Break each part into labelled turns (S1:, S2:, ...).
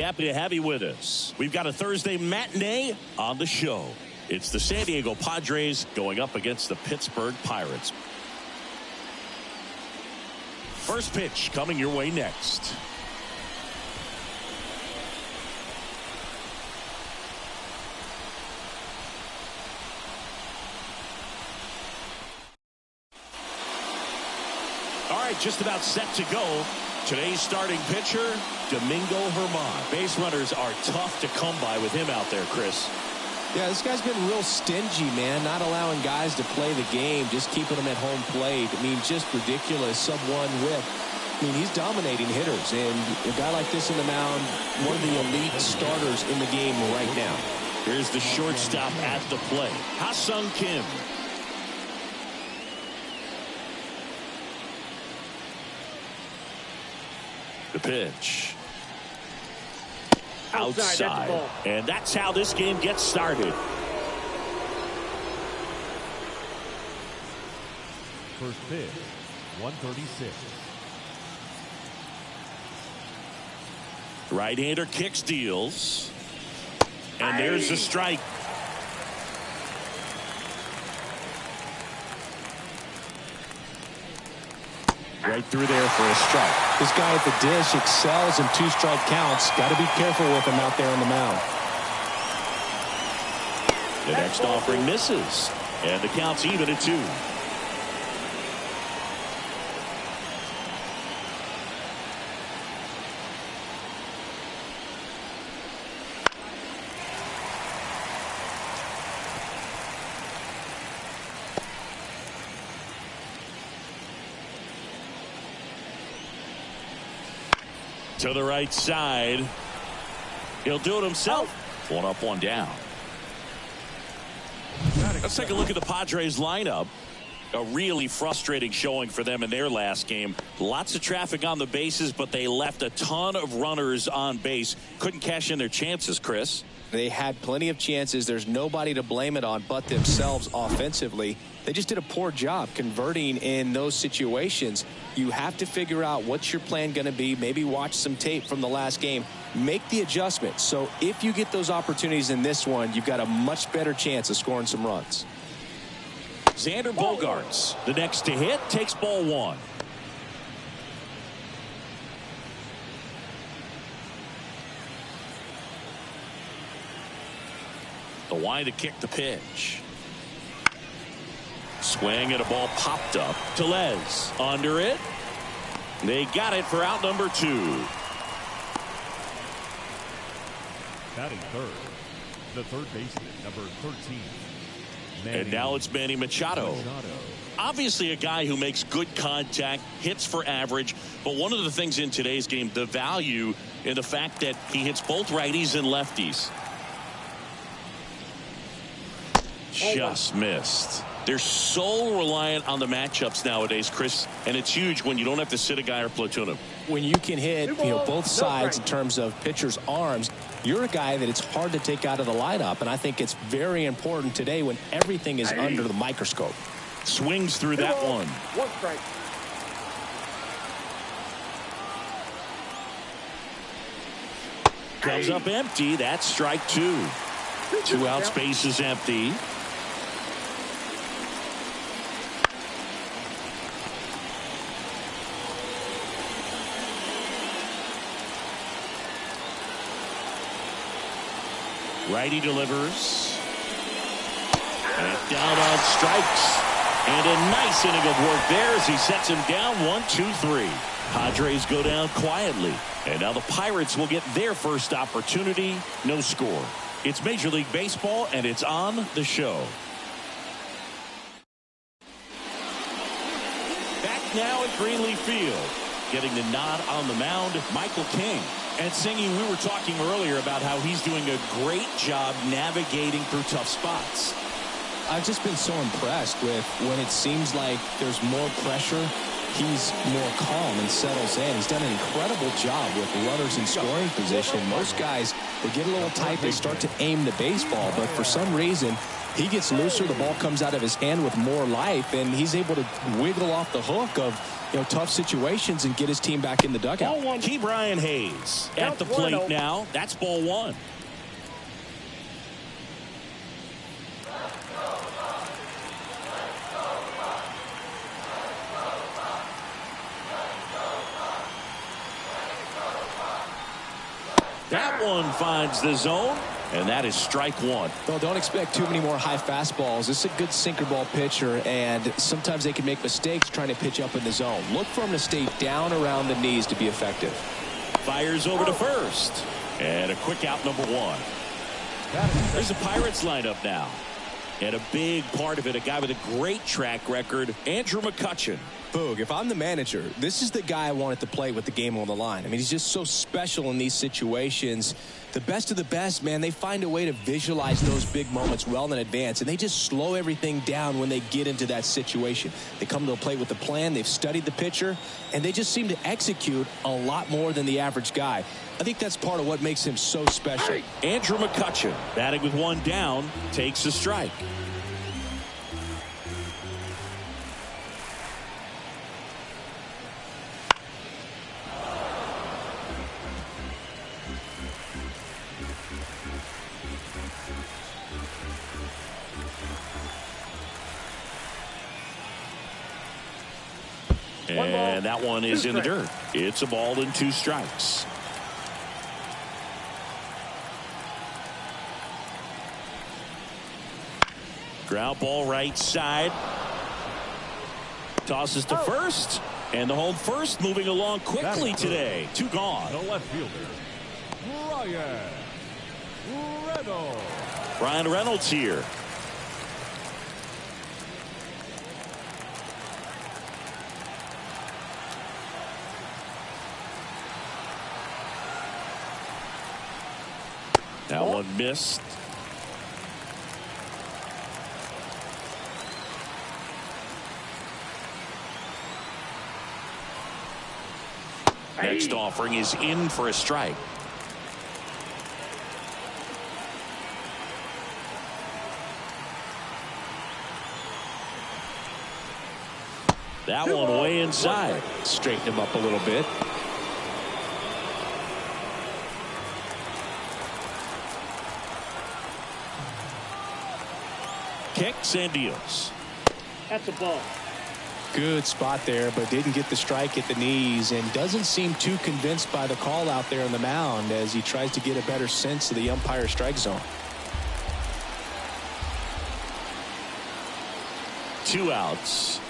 S1: Happy to have you with us. We've got a Thursday matinee on the show. It's the San Diego Padres going up against the Pittsburgh Pirates. First pitch coming your way next. All right, just about set to go. Today's starting pitcher, Domingo Germán. Base runners are tough to come by with him out there, Chris.
S2: Yeah, this guy's been real stingy, man. Not allowing guys to play the game, just keeping them at home plate. I mean, just ridiculous. Sub-1 whip. I mean, he's dominating hitters. And a guy like this in the mound, one of the elite starters in the game right now.
S1: Here's the shortstop at the plate, Ha-Sung Kim. The pitch. Outside. And that's how this game gets started.
S3: First pitch, 136.
S1: Right-hander kicks, deals. And there's a strike. Right through there for a strike.
S2: This guy at the dish excels in 2-strike counts. Got to be careful with him out there on the mound.
S1: The next offering misses. And the count's even at 2. To the right side. He'll do it himself. One up, one down. Let's take a look at the Padres lineup. A really frustrating showing for them in their last game. Lots of traffic on the bases, but they left a ton of runners on base. Couldn't cash in their chances, Chris.
S2: They had plenty of chances. There's nobody to blame it on but themselves offensively. They just did a poor job converting in those situations. You have to figure out what's your plan going to be. Maybe watch some tape from the last game. Make the adjustment. So if you get those opportunities in this one, you've got a much better chance of scoring some runs.
S1: Xander Bogaerts, the next to hit, takes ball 1. The wind to kick the pitch. Swing and a ball popped up. Tellez under it. They got it for out number 2.
S3: Batting third, the third baseman, number 13.
S1: And now it's Manny Machado. Obviously a guy who makes good contact, hits for average, but one of the things in today's game, the value in the fact that he hits both righties and lefties. Just missed. They're so reliant on the matchups nowadays, Chris, and it's huge when you don't have to sit a guy or platoon him.
S2: When you can hit both sides in terms of pitchers' arms, you're a guy that it's hard to take out of the lineup, and I think it's very important today when everything is under the microscope.
S1: Swings through that one.
S4: 1 strike.
S1: Comes up empty. That's strike 2. 2 out, space is empty. Righty delivers. And down on strikes. And a nice inning of work there as he sets him down 1-2-3. Padres go down quietly. And now the Pirates will get their first opportunity. No score. It's Major League Baseball, and it's on the show. Back now at Greenleaf Field. Getting the nod on the mound, Michael King. And Singy, we were talking earlier about how he's doing a great job navigating through tough spots.
S2: I've just been so impressed with when it seems like there's more pressure he's more calm and settles in. He's done an incredible job with runners in scoring position. Most guys, they get a little tight, they start to aim the baseball, but for some reason, he gets looser, the ball comes out of his hand with more life, and he's able to wiggle off the hook of tough situations and get his team back in the dugout.
S1: Ke'Bryan Hayes at the plate now. That's ball one. That one finds the zone, and that is strike one.
S2: Well, don't expect too many more high fastballs. This is a good sinker ball pitcher, and sometimes they can make mistakes trying to pitch up in the zone. Look for him to stay down around the knees to be effective.
S1: Fires over to first, and a quick out, number one. There's the Pirates lineup now, and a big part of it, a guy with a great track record, Andrew McCutchen.
S2: Boog, if I'm the manager, this is the guy I wanted to play with the game on the line. I mean, he's just so special in these situations. The best of the best, man, they find a way to visualize those big moments well in advance, and they just slow everything down when they get into that situation. They come to a plate with a plan, they've studied the pitcher, and they just seem to execute a lot more than the average guy. I think that's part of what makes him so special.
S1: Andrew McCutchen, batting with one down, takes a strike. And that one is in the dirt. It's a ball and two strikes. Ground ball right side. Tosses to first. And the home first moving along quickly today. Two gone.
S3: The left fielder,
S1: Ryan Reynolds here. That one missed. Next offering is in for a strike. That one way inside.
S2: Straighten him up a little bit.
S1: Kicks and deals.
S4: That's a ball.
S2: Good spot there, but didn't get the strike at the knees, and doesn't seem too convinced by the call out there on the mound as he tries to get a better sense of the umpire strike zone.
S1: Two outs.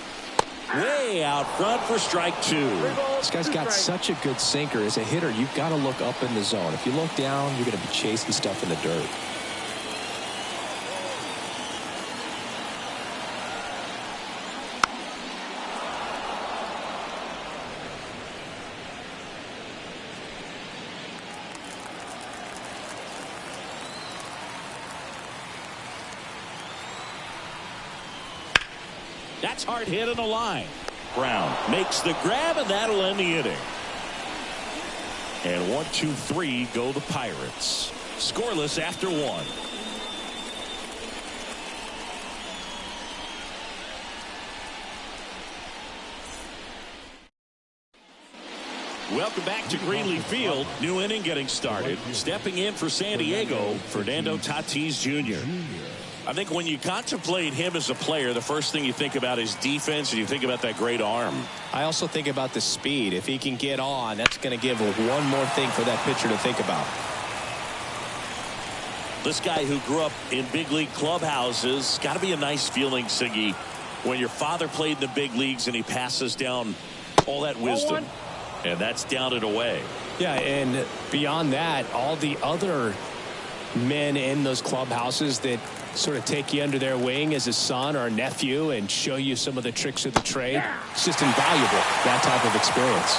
S1: Way out front for strike two.
S2: This guy's got such a good sinker. As a hitter, you've got to look up in the zone. If you look down, you're going to be chasing stuff in the dirt.
S1: That's hard hit on the line. Brown makes the grab, and that'll end the inning. And 1, 2, 3 go the Pirates. Scoreless after one. Welcome back to Greenleaf Field. New inning getting started. Stepping in for San Diego, Fernando Tatis Jr. I think when you contemplate him as a player, the first thing you think about is defense, and you think about that great arm.
S2: I also think about the speed. If he can get on, that's going to give one more thing for that pitcher to think about.
S1: This guy who grew up in big league clubhouses, got to be a nice feeling, Siggy, when your father played in the big leagues and he passes down all that wisdom. And that's down and away.
S2: Yeah, and beyond that, all the other men in those clubhouses that sort of take you under their wing as a son or a nephew and show you some of the tricks of the trade. It's just invaluable, that type of experience.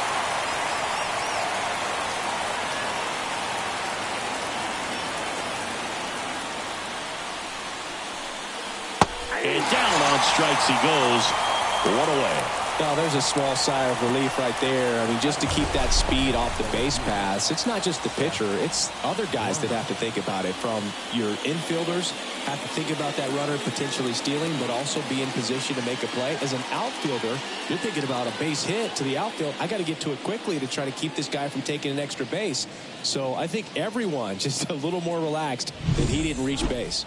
S1: And down on strikes he goes. One away.
S2: Well, there's a small sigh of relief right there. I mean, just to keep that speed off the base paths, it's not just the pitcher. It's other guys that have to think about it. From your infielders, have to think about that runner potentially stealing, but also be in position to make a play. As an outfielder, you're thinking about a base hit to the outfield. I got to get to it quickly to try to keep this guy from taking an extra base. So I think everyone just a little more relaxed that he didn't reach base.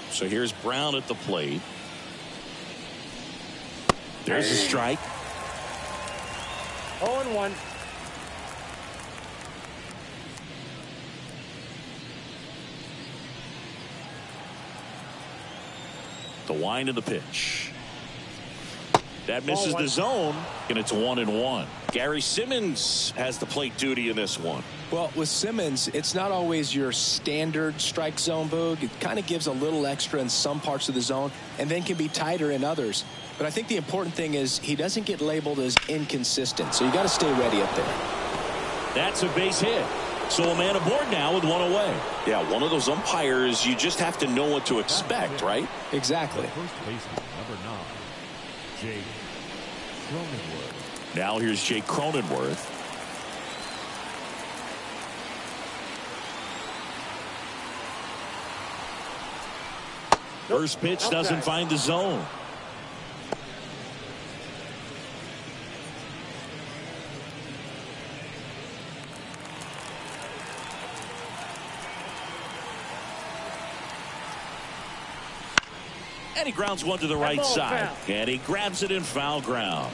S1: So here's Brown at the plate. There's a strike.
S4: 0-1.
S1: The wind of the pitch. That misses the zone, and it's 1-1. Gary Simmons has the plate duty in this one.
S2: Well, with Simmons, it's not always your standard strike zone, Boog. It kind of gives a little extra in some parts of the zone and then can be tighter in others. But I think the important thing is he doesn't get labeled as inconsistent, so you got to stay ready up there.
S1: That's a base hit. So a man aboard now with one away. Yeah, one of those umpires, you just have to know what to expect, right?
S2: Exactly.
S3: First baseman, number 9, Jake Cronenworth.
S1: Now here's Jake Cronenworth. First pitch doesn't find the zone. And he grounds one to the right side. And he grabs it in foul ground.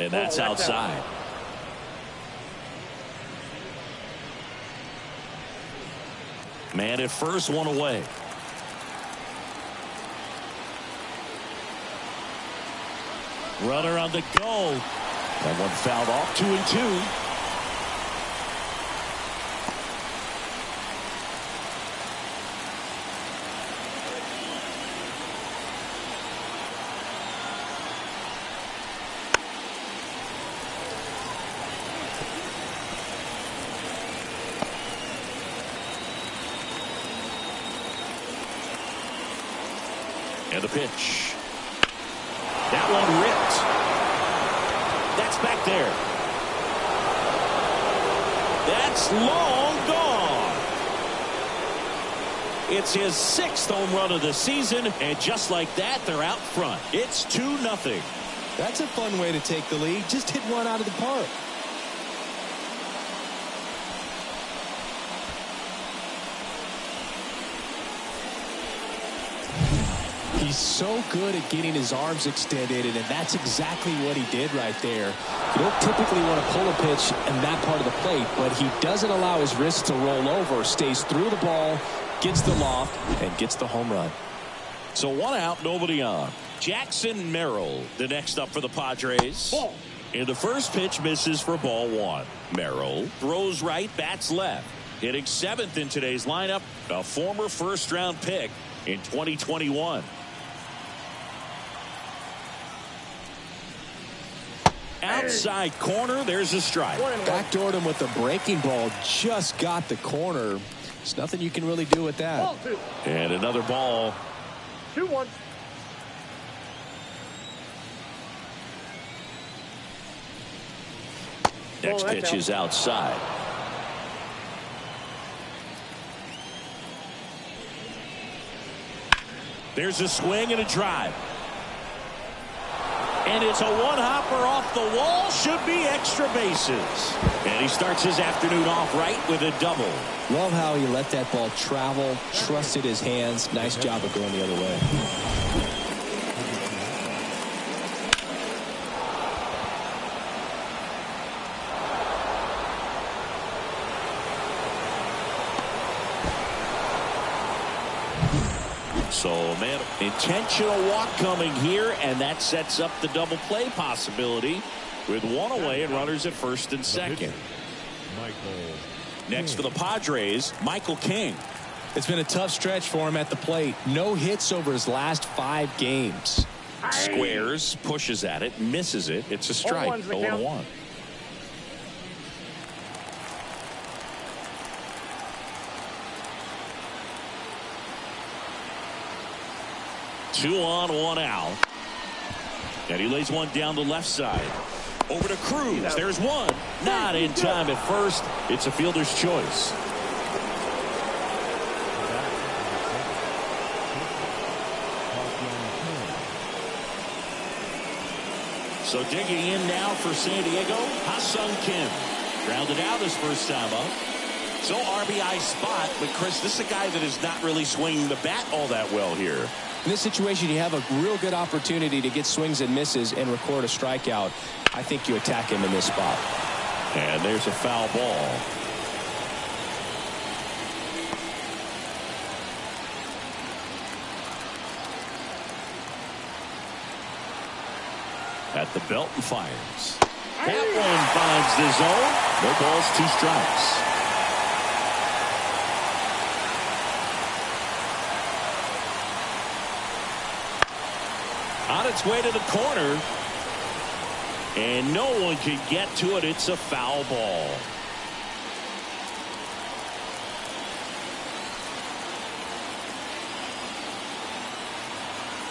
S1: And that's outside. Man at first, one away. Runner on the go. That one fouled off. 2-2. And the pitch. That one ripped. That's back there. That's long gone. It's his 6th home run of the season, and just like that, they're out front. It's 2-0.
S2: That's a fun way to take the lead. Just hit one out of the park. He's so good at getting his arms extended, and that's exactly what he did right there. You don't typically want to pull a pitch in that part of the plate, but he doesn't allow his wrist to roll over, stays through the ball, gets the loft, and gets the home run.
S1: So one out, nobody on. Jackson Merrill, the next up for the Padres. And the first pitch misses for ball 1. Merrill throws right, bats left. Hitting 7th in today's lineup, a former first-round pick in 2021. Outside corner, there's a strike.
S2: Backdoored him with the breaking ball, just got the corner. There's nothing you can really do with that.
S1: And another ball.
S4: 2-1.
S1: Next pitch is outside. There's a swing and a drive. And it's a one-hopper off the wall. Should be extra bases. And he starts his afternoon off right with a double.
S2: Love how he let that ball travel, trusted his hands. Nice job of going the other way.
S1: So, man, intentional walk coming here, and that sets up the double play possibility with one away and runners at first and second. Next for the Padres, Michael King.
S2: It's been a tough stretch for him at the plate. No hits over his last 5 games.
S1: Squares, pushes at it, misses it. It's a strike. 0-1. 2 on, 1 out. And he lays one down the left side. Over to Cruz. There's one. Not in time at first. It's a fielder's choice. So digging in now for San Diego, Ha-Sung Kim. Grounded out his first time up. So RBI spot, but Chris, this is a guy that is not really swinging the bat all that well here.
S2: In this situation, you have a real good opportunity to get swings and misses and record a strikeout. I think you attack him in this spot.
S1: And there's a foul ball. At the belt and fires. That one finds the zone. No balls, 2 strikes. On its way to the corner. And no one can get to it. It's a foul ball.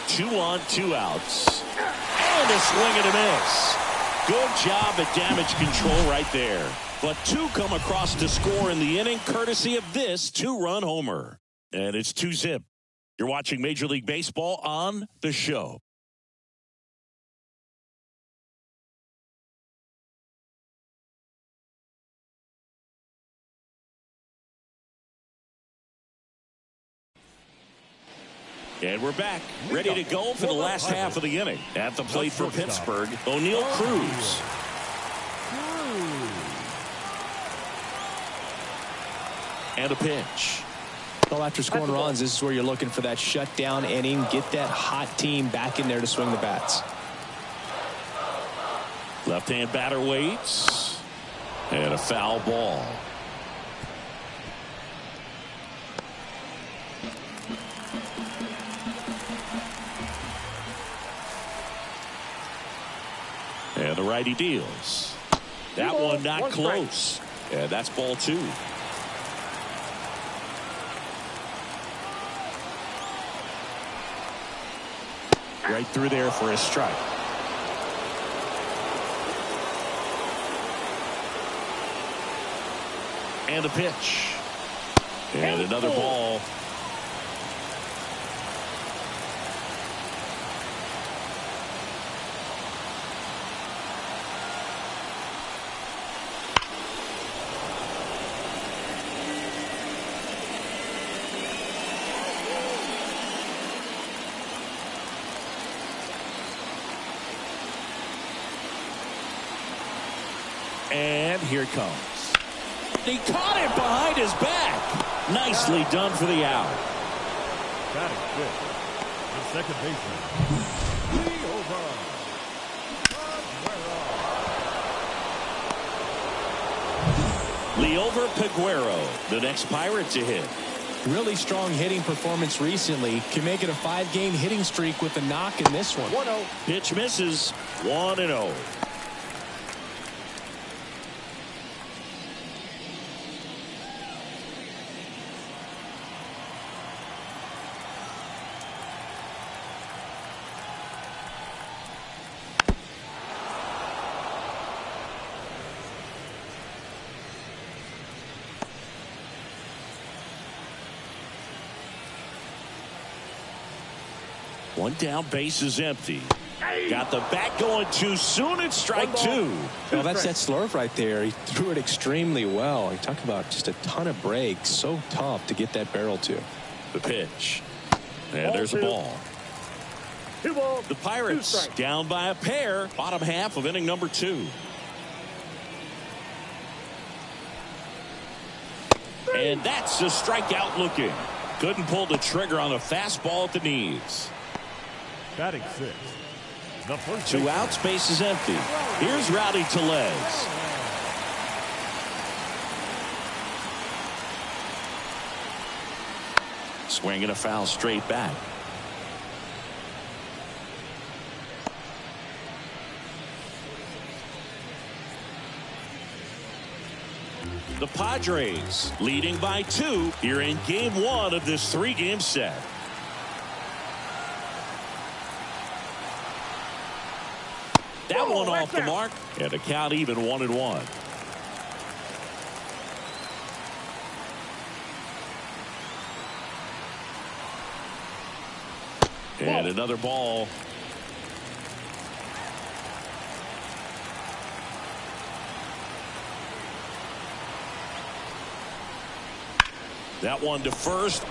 S1: Two on, 2 outs. And a swing and a miss. Good job at damage control right there. But 2 come across to score in the inning, courtesy of this 2-run homer. And it's 2-zip. You're watching Major League Baseball on The Show. And we're back, ready to go for the last half of the inning. At the plate for Pittsburgh, O'Neal Cruz. And a pitch.
S2: Well, after scoring runs, this is where you're looking for that shutdown inning. Get that hot team back in there to swing the bats.
S1: Left-hand batter waits. And a foul ball. And the righty deals. That one not close. And that's ball 2. Right through there for a strike. And a pitch. And another ball. And here it comes. He caught it behind his back. Nicely done for the out.
S3: Batting fifth, the second baseman,
S1: Liover Peguero, the next Pirate to hit.
S2: Really strong hitting performance recently. Can make it a 5-game hitting streak with a knock in this one.
S1: 1-0. Pitch misses. 1-0. One down, base is empty. Got the bat going too soon. It's strike 2.
S2: Well, that's that slurve right there. He threw it extremely well. You talk about just a ton of breaks. So tough to get that barrel to.
S1: The pitch. And there's a ball. The Pirates down by a pair. Bottom half of inning number 2. And that's a strikeout looking. Couldn't pull the trigger on a fastball at the knees.
S3: batting sixth. The first
S1: 2 outs, base is empty. Here's Rowdy Tellez. Swinging a foul straight back. The Padres leading by 2 here in game 1 of this 3-game set. That one off the mark, and the count even 1-1. And another ball. That one to first.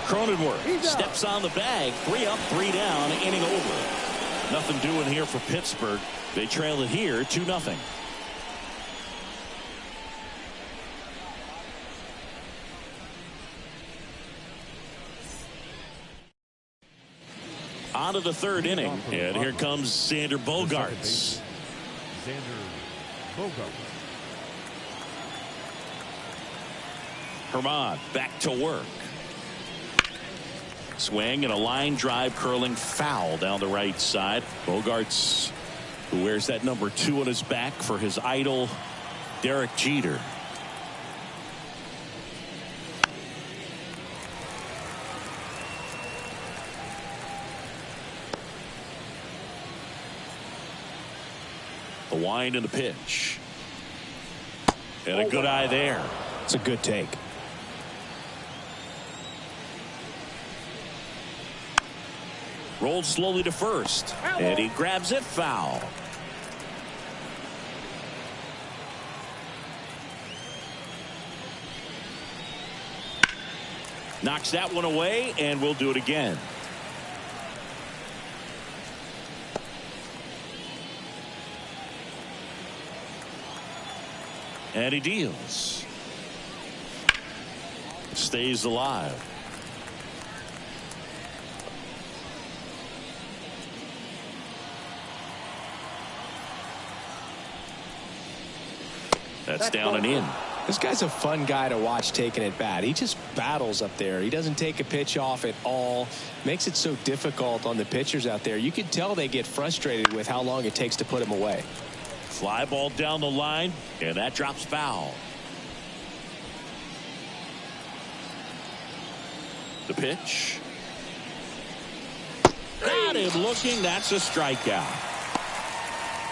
S1: Cronenworth steps on the bag. 3 up, 3 down, inning over. Nothing doing here for Pittsburgh. They trail it here 2-0. On to the third inning, and here comes Xander Bogaerts.
S3: Xander Bogaerts.
S1: Herman back to work. Swing and a line drive curling foul down the right side. Bogaerts, who wears that number 2 on his back for his idol, Derek Jeter. The wind and the pitch. And a good eye there.
S2: It's a good take.
S1: Rolled slowly to first, and he grabs it foul. Knocks that one away, and we'll do it again. And he deals. Stays alive. That's down and in.
S2: This guy's a fun guy to watch taking at bat. He just battles up there. He doesn't take a pitch off at all. Makes it so difficult on the pitchers out there. You can tell they get frustrated with how long it takes to put him away.
S1: Fly ball down the line, and that drops foul. The pitch. Got him looking. That's a strikeout.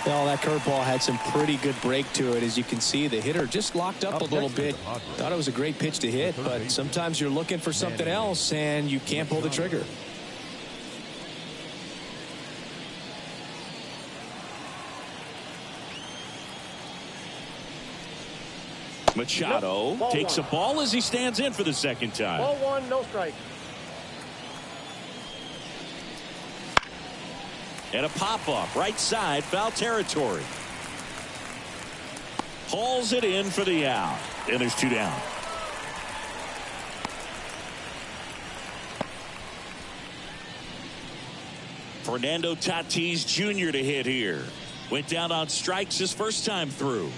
S2: Well, that curveball had some pretty good break to it. As you can see, the hitter just locked up a little bit. Thought it was a great pitch to hit, but sometimes you're looking for something else, and you can't pull the trigger.
S1: Machado takes a ball as he stands in for the second time.
S4: Ball 1, no strike.
S1: And a pop-up, right side, foul territory. Hauls it in for the out. And there's 2 down. Fernando Tatis Jr. to hit here. Went down on strikes his first time through.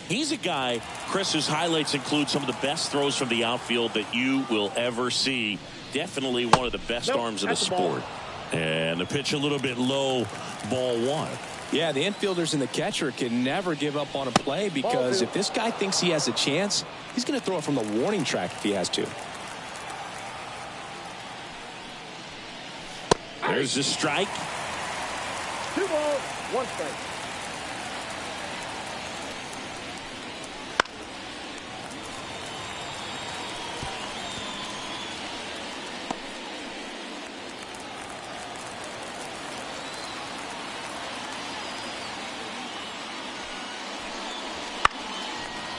S1: He's a guy, Chris's highlights include some of the best throws from the outfield that you will ever see. Definitely one of the best arms in the sport. And the pitch a little bit low, ball 1.
S2: Yeah, the infielders and the catcher can never give up on a play, because if this guy thinks he has a chance, he's going to throw it from the warning track if he has to.
S1: There's the strike.
S4: 2 balls, 1 strike.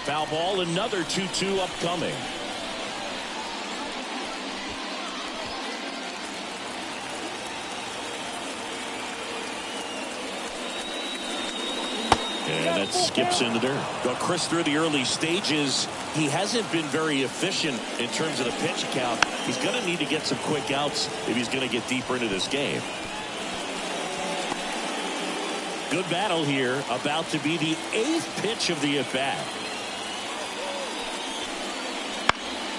S1: Foul ball, another 2-2 upcoming. And it skips in the dirt. Well, Chris, through the early stages, he hasn't been very efficient in terms of the pitch count. He's going to need to get some quick outs if he's going to get deeper into this game. Good battle here, about to be the 8th pitch of the at-bat.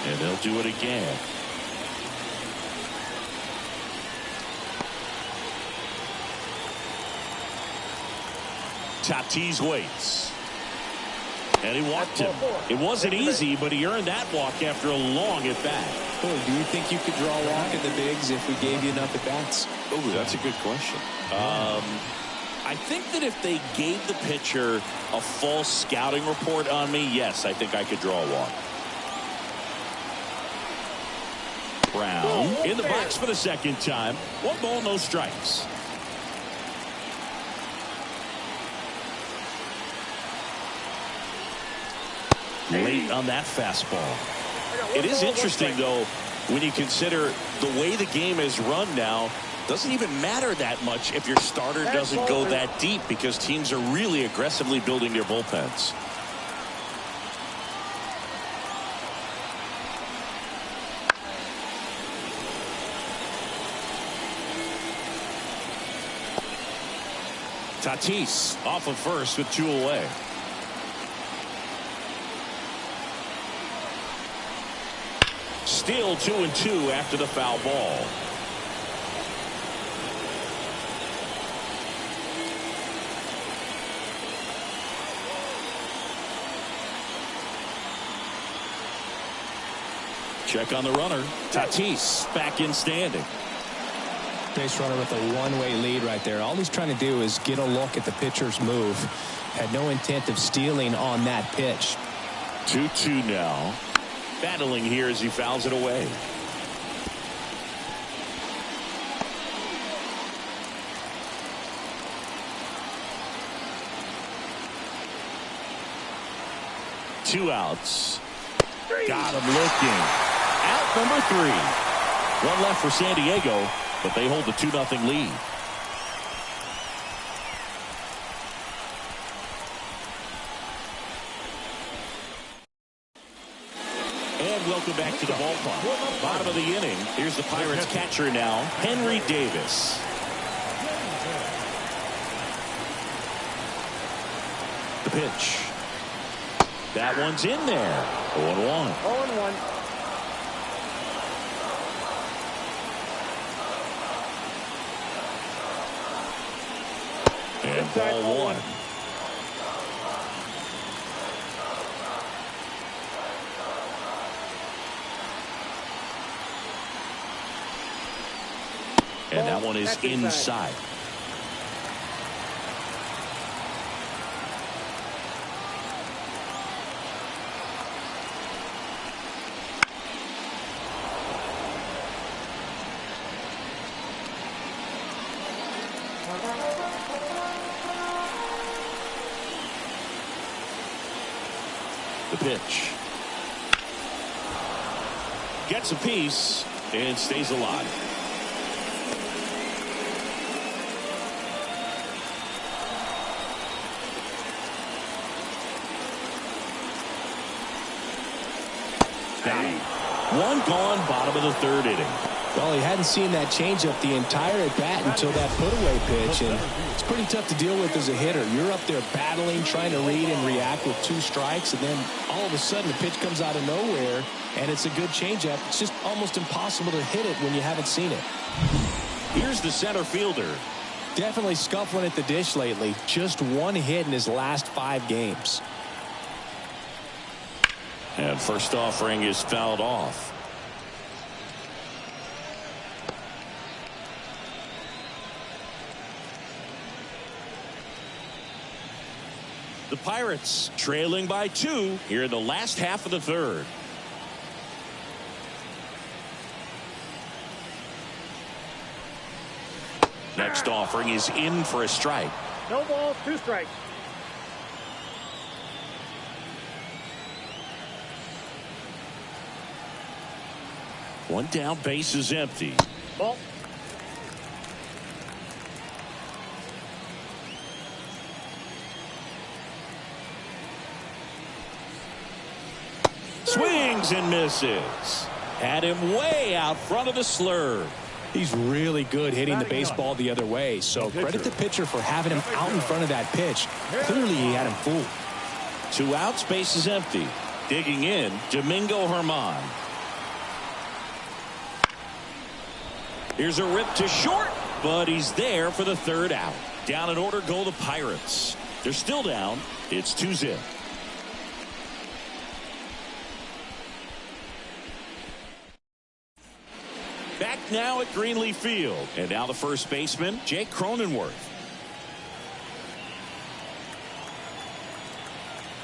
S1: And they'll do it again. Tatis waits. And he walked him. It wasn't easy, but he earned that walk after a long at-bat.
S2: Oh, do you think you could draw a walk in the bigs if we gave you enough at-bats?
S1: Oh, that's a good question. I think that if they gave the pitcher a false scouting report on me, yes, I think I could draw a walk. Brown in the box for the second time. 1 ball, no strikes. Late on that fastball. It is interesting, though, when you consider the way the game is run now. Doesn't even matter that much if your starter doesn't go that deep, because teams are really aggressively building their bullpens. Tatis off of first with 2 away. Still 2-2 after the foul ball. Check on the runner. Tatis back in standing.
S2: Base runner with a one-way lead right there. All he's trying to do is get a look at the pitcher's move. Had no intent of stealing on that pitch.
S1: 2-2 now. Battling here as he fouls it away. Two outs. Got him looking. Out number 3. 1 left for San Diego, but they hold the 2-0 lead. And welcome back to the ballpark. Bottom of the inning. Here's the Pirates catcher now, Henry Davis. The pitch. That one's in there. 0-1.
S4: 0-1.
S1: And ball 1. And that one is inside. The pitch. Gets a piece and stays alive. One gone, bottom of the 3rd inning.
S2: Well, he hadn't seen that changeup the entire at bat until that put-away pitch, and it's pretty tough to deal with as a hitter. You're up there battling, trying to read and react with 2 strikes, and then all of a sudden the pitch comes out of nowhere, and it's a good changeup. It's just almost impossible to hit it when you haven't seen it.
S1: Here's the center fielder.
S2: Definitely scuffling at the dish lately. Just 1 hit in his last 5 games.
S1: And first offering is fouled off. The Pirates trailing by 2 here in the last half of the 3rd. Next offering is in for a strike.
S4: No balls, 2 strikes.
S1: One down, base is empty.
S4: Ball.
S1: Swings and misses. Had him way out front of the slurve.
S2: He's really good hitting the baseball the other way, so credit the pitcher for having him out in front of that pitch. Clearly he had him fooled.
S1: 2 outs, base is empty. Digging in, Domingo Germán. Here's a rip to short, but he's there for the 3rd out. Down in order go the Pirates. They're still down. It's 2-0. Back now at Greenleaf Field. And now the first baseman, Jake Cronenworth.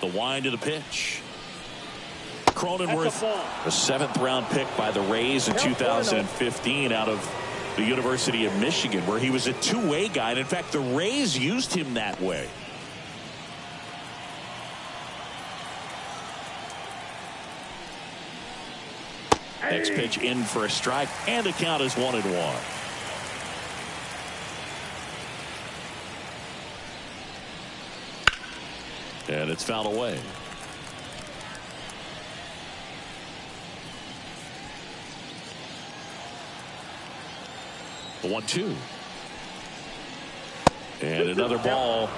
S1: The wind of the pitch. Cronenworth, a 7th-round pick by the Rays in 2015 out of the University of Michigan, where he was a two-way guy. And in fact, the Rays used him that way. Next pitch in for a strike, and the count is 1-1. And it's fouled away. The 1-2. And another ball.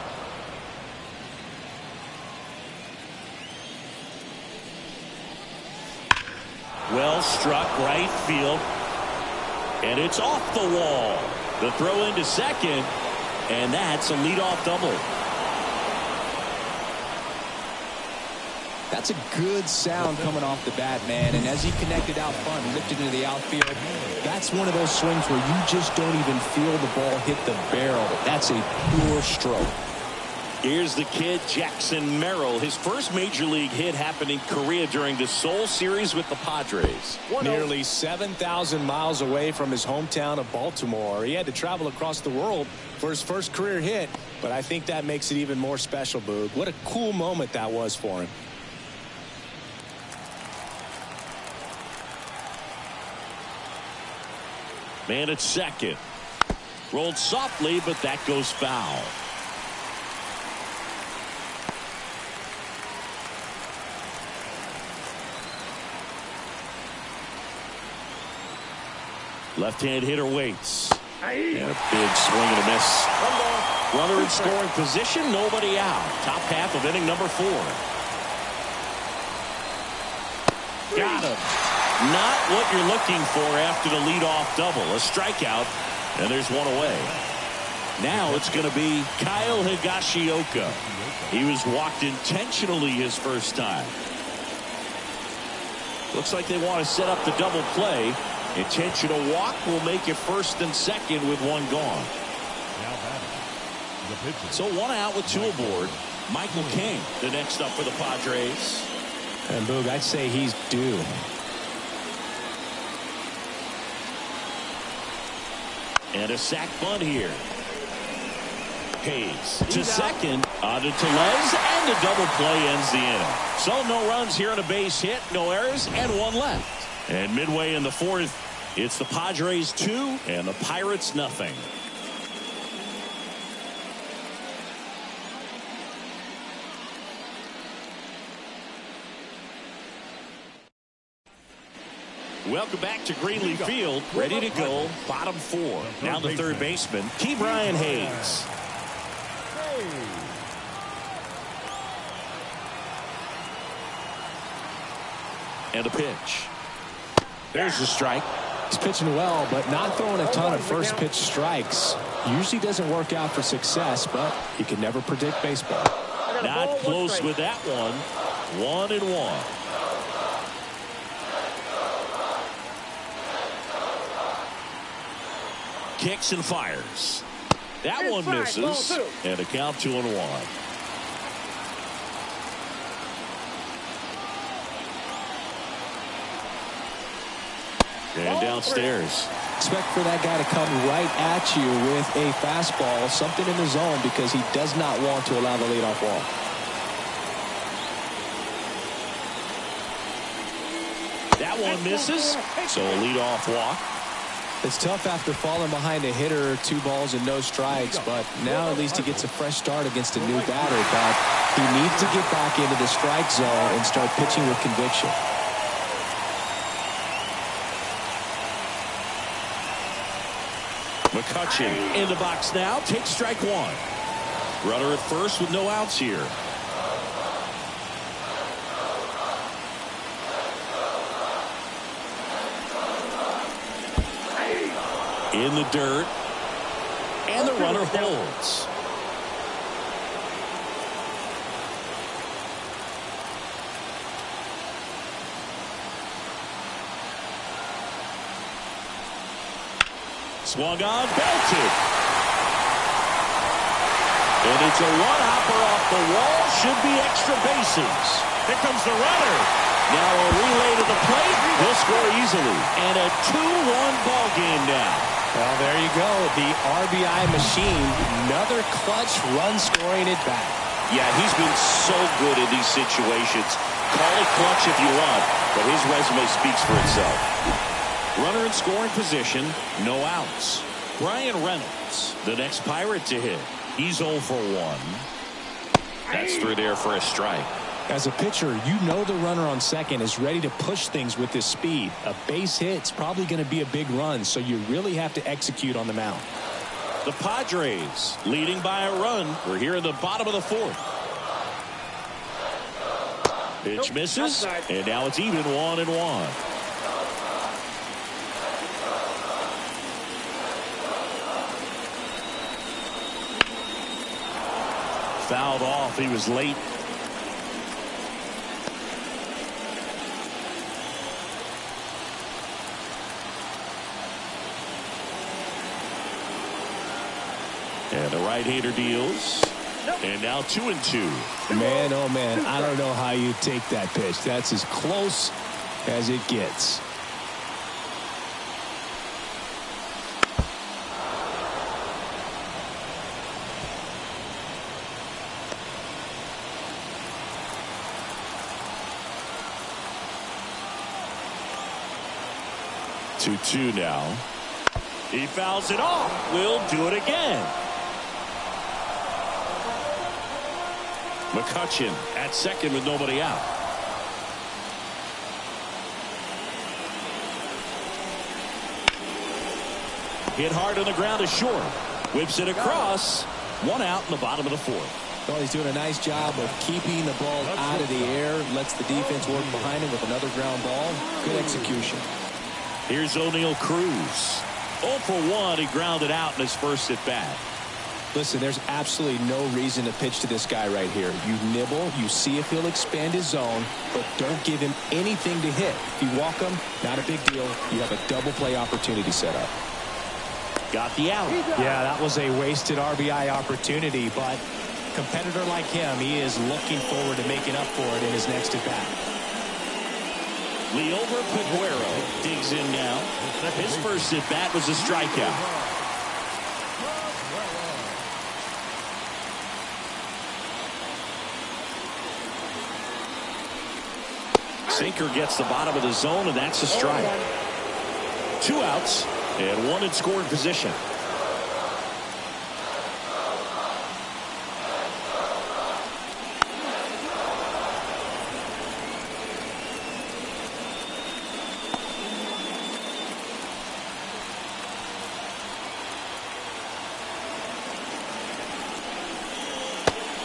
S1: Well struck right field. And it's off the wall. The throw into second. And that's a leadoff double.
S2: That's a good sound coming off the bat, man. And as he connected out front and lifted into the outfield, that's one of those swings where you just don't even feel the ball hit the barrel. That's a pure stroke.
S1: Here's the kid, Jackson Merrill. His first major league hit happened in Korea during the Seoul series with the Padres.
S2: Nearly 7,000 miles away from his hometown of Baltimore. He had to travel across the world for his first career hit, but I think that makes it even more special, Boog. What a cool moment that was for him.
S1: Man at second. Rolled softly, but that goes foul. Left-hand hitter waits. And a big swing and a miss. Runner in scoring position, nobody out. Top half of inning number 4. Got him. Not what you're looking for after the leadoff double. A strikeout, and there's one away. Now it's going to be Kyle Higashioka. He was walked intentionally his first time. Looks like they want to set up the double play. Intentional walk will make it first and second with one gone. So one out with 2 aboard. Michael King, the next up for the Padres.
S2: And Boog, I'd say he's due.
S1: And a sac bunt here. Hayes to second, on to Tellez, and the double play ends the inning. So no runs here on a base hit, no errors, and 1 left. And midway in the 4th, it's the Padres 2 and the Pirates nothing. Welcome back to Greenleaf Field. Ready to go. Bottom 4. Now the third baseman, Ke'Bryan Hayes. And a pitch. There's the strike.
S2: He's pitching well, but not throwing a ton of first pitch strikes. Usually doesn't work out for success, but you can never predict baseball.
S1: Not close with that one. 1-1. Kicks and fires. That one misses. And a count 2-1. And downstairs.
S2: Expect for that guy to come right at you with a fastball, something in the zone, because he does not want to allow the leadoff walk.
S1: That one misses. So a leadoff walk.
S2: It's tough after falling behind a hitter, 2 balls and no strikes, but now at least he gets a fresh start against a new batter. But he needs to get back into the strike zone and start pitching with conviction.
S1: McCutchen in the box now. Takes strike 1. Runner at first with no outs here. In the dirt. And the runner holds. Swung on, belted. And it's a one-hopper off the wall. Should be extra bases.
S3: Here comes the runner.
S1: Now a relay to the plate. He'll score easily. And a 2-1 ball game now.
S2: Well, there you go. The RBI machine. Another clutch run scoring at bat.
S1: Yeah, he's been so good in these situations. Call it clutch if you want, but his resume speaks for itself. Runner in scoring position, no outs. Brian Reynolds, the next Pirate to hit. He's 0 for 1. That's through there for a strike.
S2: As a pitcher, you know the runner on second is ready to push things with his speed. A base hit's probably going to be a big run, so you really have to execute on the mound.
S1: The Padres leading by a run. We're here in the bottom of the fourth. Pitch misses, and now it's even 1-1. Fouled off. He was late. And the right-hander deals. And now 2-2.
S2: Man, oh man, I don't know how you take that pitch. That's as close as it gets.
S1: Two now. He fouls it off. We'll do it again. McCutchen at second with nobody out. Hit hard on the ground to short. Whips it across. 1 out in the bottom of the fourth.
S2: Well, he's doing a nice job of keeping the ball out of the air. Lets the defense work behind him with another ground ball. Good execution.
S1: Here's O'Neal Cruz. 0 for 1. He grounded out in his first at bat.
S2: Listen, there's absolutely no reason to pitch to this guy right here. You nibble, you see if he'll expand his zone, but don't give him anything to hit. If you walk him, not a big deal. You have a double play opportunity set up.
S1: Got the out.
S2: Yeah, that was a wasted RBI opportunity, but a competitor like him, he is looking forward to making up for it in his next at bat.
S1: Leover Peguero digs in now. His first at bat was a strikeout. Sinker gets the bottom of the zone, and that's a strike. 2 outs and 1 in scoring position.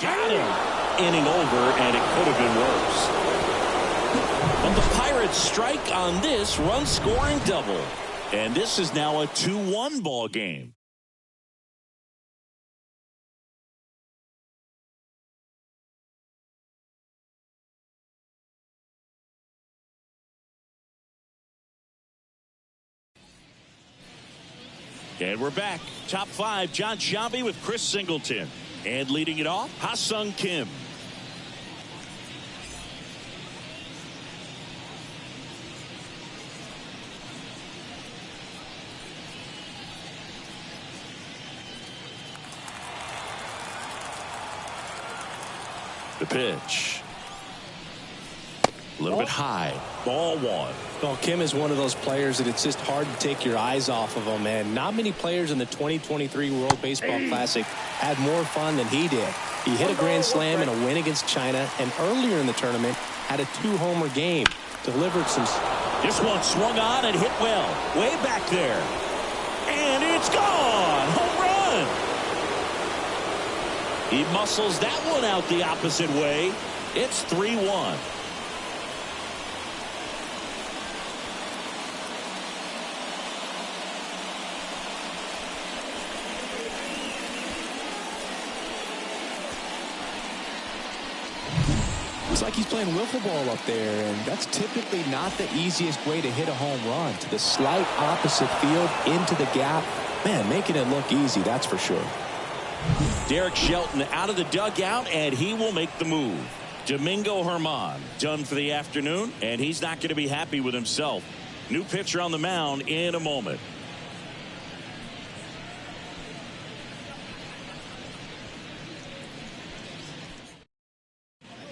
S1: Got him. Inning over, and it could have been worse. But the Pirates strike on this run-scoring double. And this is now a 2-1 ball game. And we're back. Top 5, John Sciambi with Chris Singleton. And leading it off, Ha-Sung Kim. The pitch. A little bit high. Ball 1.
S2: Well, Kim is one of those players that it's just hard to take your eyes off of him, man. Not many players in the 2023 World Baseball Classic had more fun than he did. He hit a grand slam in a win against China, and earlier in the tournament had a 2-homer game. Delivered some.
S1: This one swung on and hit well. Way back there. And it's gone. Home run. He muscles that one out the opposite way. It's 3-1.
S2: Looks like he's playing wiffle ball up there, and that's typically not the easiest way to hit a home run. To the slight opposite field, into the gap. Man, making it look easy, that's for sure.
S1: Derek Shelton out of the dugout, and he will make the move. Domingo Germán done for the afternoon, and he's not going to be happy with himself. New pitcher on the mound in a moment.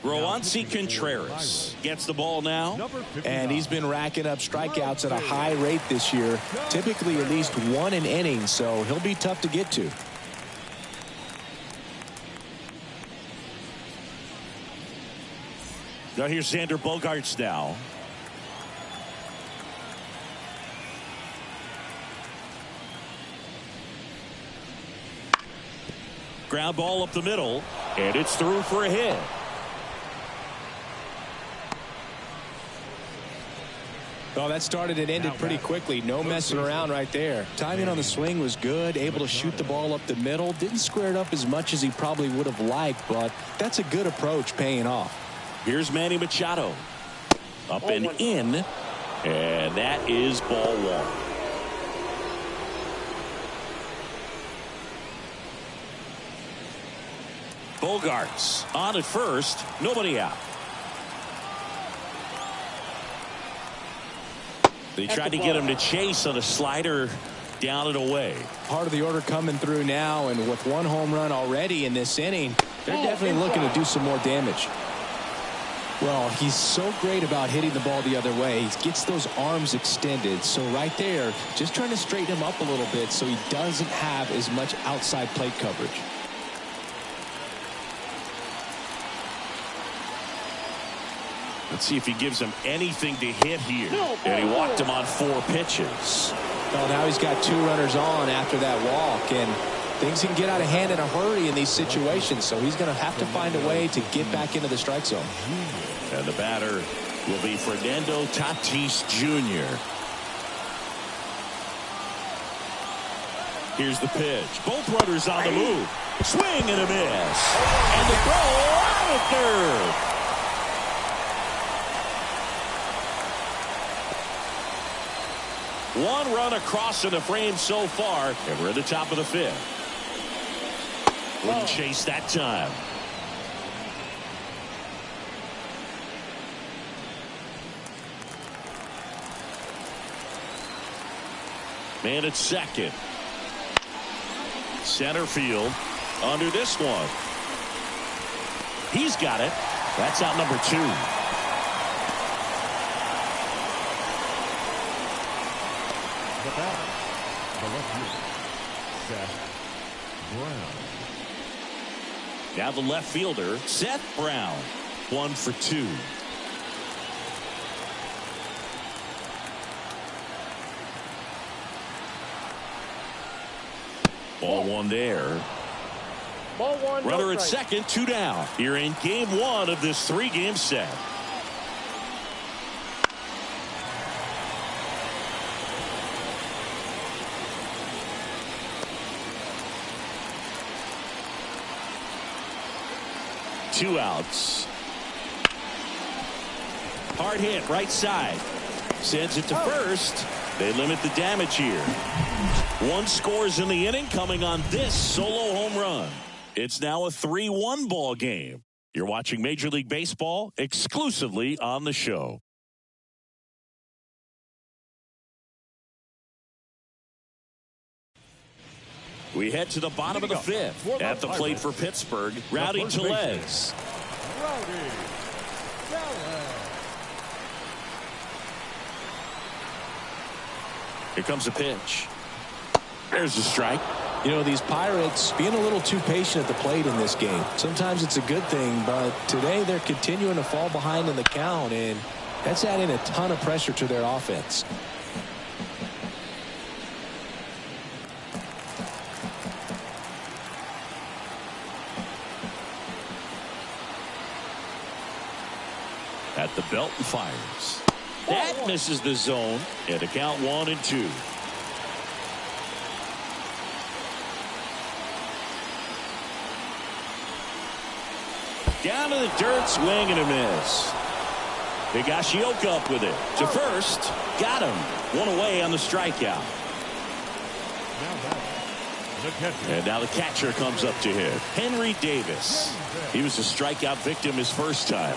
S1: Roansy Contreras gets the ball now.
S2: And he's been racking up strikeouts at a high rate this year, typically at least one an inning, so he'll be tough to get to.
S1: Now here's Xander Bogaerts now. Ground ball up the middle, and it's through for a hit.
S2: Well, that started and ended pretty quickly. No messing around right there. Timing on the swing was good. Able to shoot the ball up the middle. Didn't square it up as much as he probably would have liked, but that's a good approach paying off.
S1: Here's Manny Machado. Up and in. And that is ball one. Bogaerts on at first. Nobody out. They tried to get him to chase on a slider down and away.
S2: Part of the order coming through now, and with one home run already in this inning, they're definitely looking to do some more damage. Well, he's so great about hitting the ball the other way. He gets those arms extended. So right there, just trying to straighten him up a little bit so he doesn't have as much outside plate coverage.
S1: Let's see if he gives him anything to hit here. And he walked him on 4 pitches.
S2: Well, now he's got 2 runners on after that walk, and things can get out of hand in a hurry in these situations, so he's going to have to find a way to get back into the strike zone.
S1: And the batter will be Fernando Tatis Jr. Here's the pitch. Both runners on the move. Swing and a miss. And the throw out at third. One run across in the frame so far, and we're at the top of the 5th. Wouldn't chase that time. Man at second. Center field under this one. He's got it. That's out number 2.
S3: The batter, the left fielder, Seth Brown.
S1: Now the left fielder, Seth Brown. 1 for 2. Ball 1 there.
S4: Ball 1.
S1: Runner at second, 2 down. Here in game 1 of this 3-game set. Two outs. Hard hit right side. Sends it to first. They limit the damage here. 1 scores in the inning coming on this solo home run. It's now a 3-1 ball game. You're watching Major League Baseball exclusively on the show. We head to the bottom of the 5th. At the plate for Pittsburgh, Rowdy Tellez. Here comes a pitch. There's a strike.
S2: You know, these Pirates being a little too patient at the plate in this game. Sometimes it's a good thing, but today they're continuing to fall behind in the count, and that's adding a ton of pressure to their offense.
S1: At the belt and fires. That misses the zone. And a count 1-2. Down to the dirt, swing and a miss. Higashioka up with it. To first. Got him. 1 away on the strikeout.
S3: Now batting, The catcher.
S1: And now the catcher comes up to hit. Henry Davis. He was a strikeout victim his first time.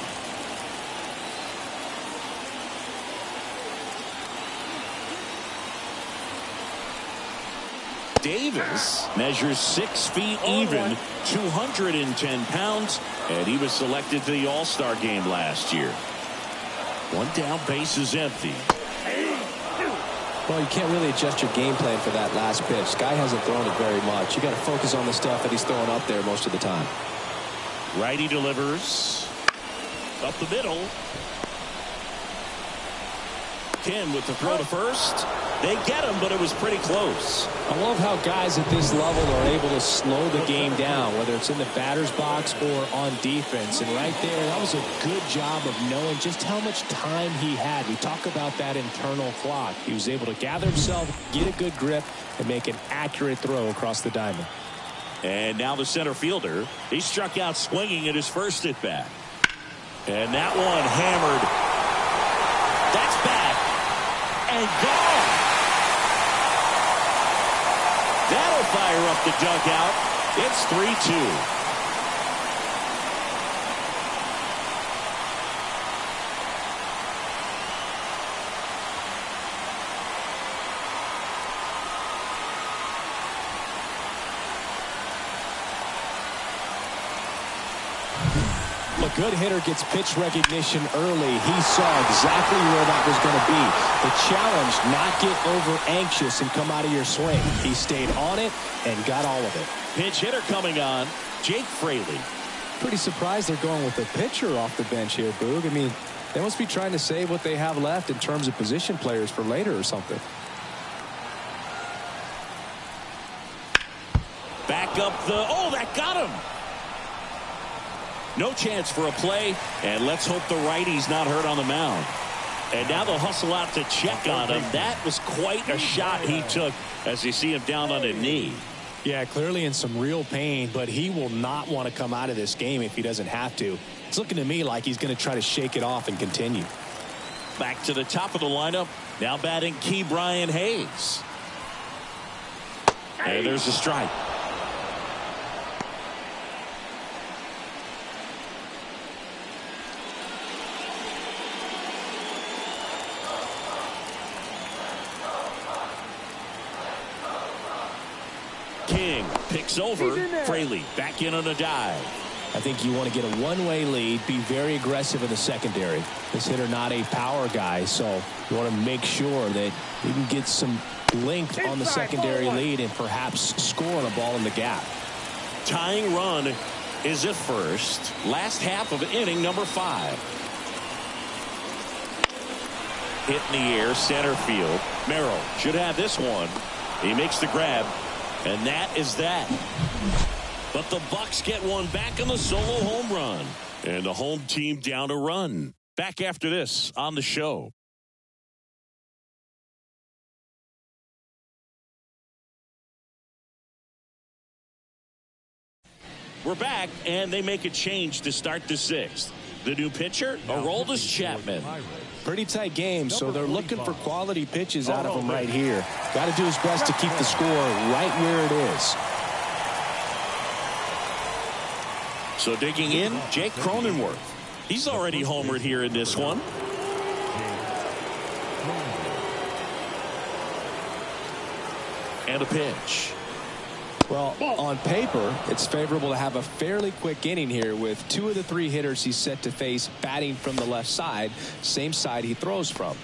S1: Davis measures 6 feet even, 210 pounds, and he was selected to the All-Star game last year. One down, base is empty.
S2: Well, you can't really adjust your game plan for that last pitch. Guy hasn't thrown it very much. You got to focus on the stuff that he's throwing up there most of the time.
S1: Righty delivers up the middle. Kim with the throw to first. They get him, but it was pretty close.
S2: I love how guys at this level are able to slow the game down, whether it's in the batter's box or on defense. And right there, that was a good job of knowing just how much time he had. We talk about that internal clock. He was able to gather himself, get a good grip, and make an accurate throw across the diamond.
S1: And now the center fielder. He struck out swinging at his first at bat. And that one hammered. That's back. And gone. That'll fire up the dugout. It's 3-2.
S2: A good hitter gets pitch recognition early. He saw exactly where that was going to be. The challenge, not get over anxious and come out of your swing. He stayed on it and got all of it.
S1: Pinch hitter coming on, Jake Fraley.
S2: Pretty surprised they're going with a pitcher off the bench here, Boog. I mean, they must be trying to save what they have left in terms of position players for later or something.
S1: Back up the, oh, that got him. No chance for a play, and let's hope the righty's not hurt on the mound. And now they'll hustle out to check on him. That was quite a shot he took as you see him down on a knee.
S2: Yeah, clearly in some real pain, but he will not want to come out of this game if he doesn't have to. It's looking to me like he's going to try to shake it off and continue.
S1: Back to the top of the lineup. Now batting Key Brian Hayes. And there's a strike. King picks over. Fraley back in on a dive.
S2: I think you want to get a one-way lead, be very aggressive in the secondary. This hitter not a power guy, so you want to make sure that you can get some length on the secondary lead and perhaps score on a ball in the gap.
S1: Tying run is at first. Last half of inning number 5. Hit in the air, center field. Merrill should have this one. He makes the grab. And that is that. But the Bucks get one back on the solo home run. And the home team down a run. Back after this on the show. We're back, and they make a change to start the 6th. The new pitcher, Aroldis Chapman.
S2: Pretty tight game, so they're looking for quality pitches out of him right here. Got to do his best to keep the score right where it is.
S1: So digging in, Jake Cronenworth. He's already homered here in this one. And a pitch.
S2: Well, on paper, it's favorable to have a fairly quick inning here with 2 of the 3 hitters he's set to face batting from the left side, same side he throws from.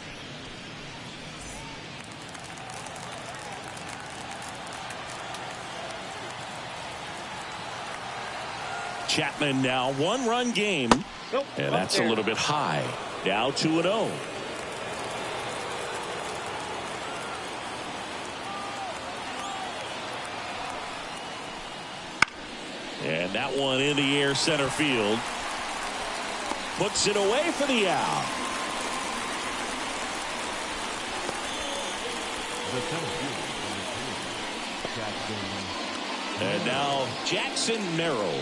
S1: Chapman now 1-run game. And that's a little bit high. Now 2-0. And that one in the air center field. Puts it away for the out. And now Jackson Merrill.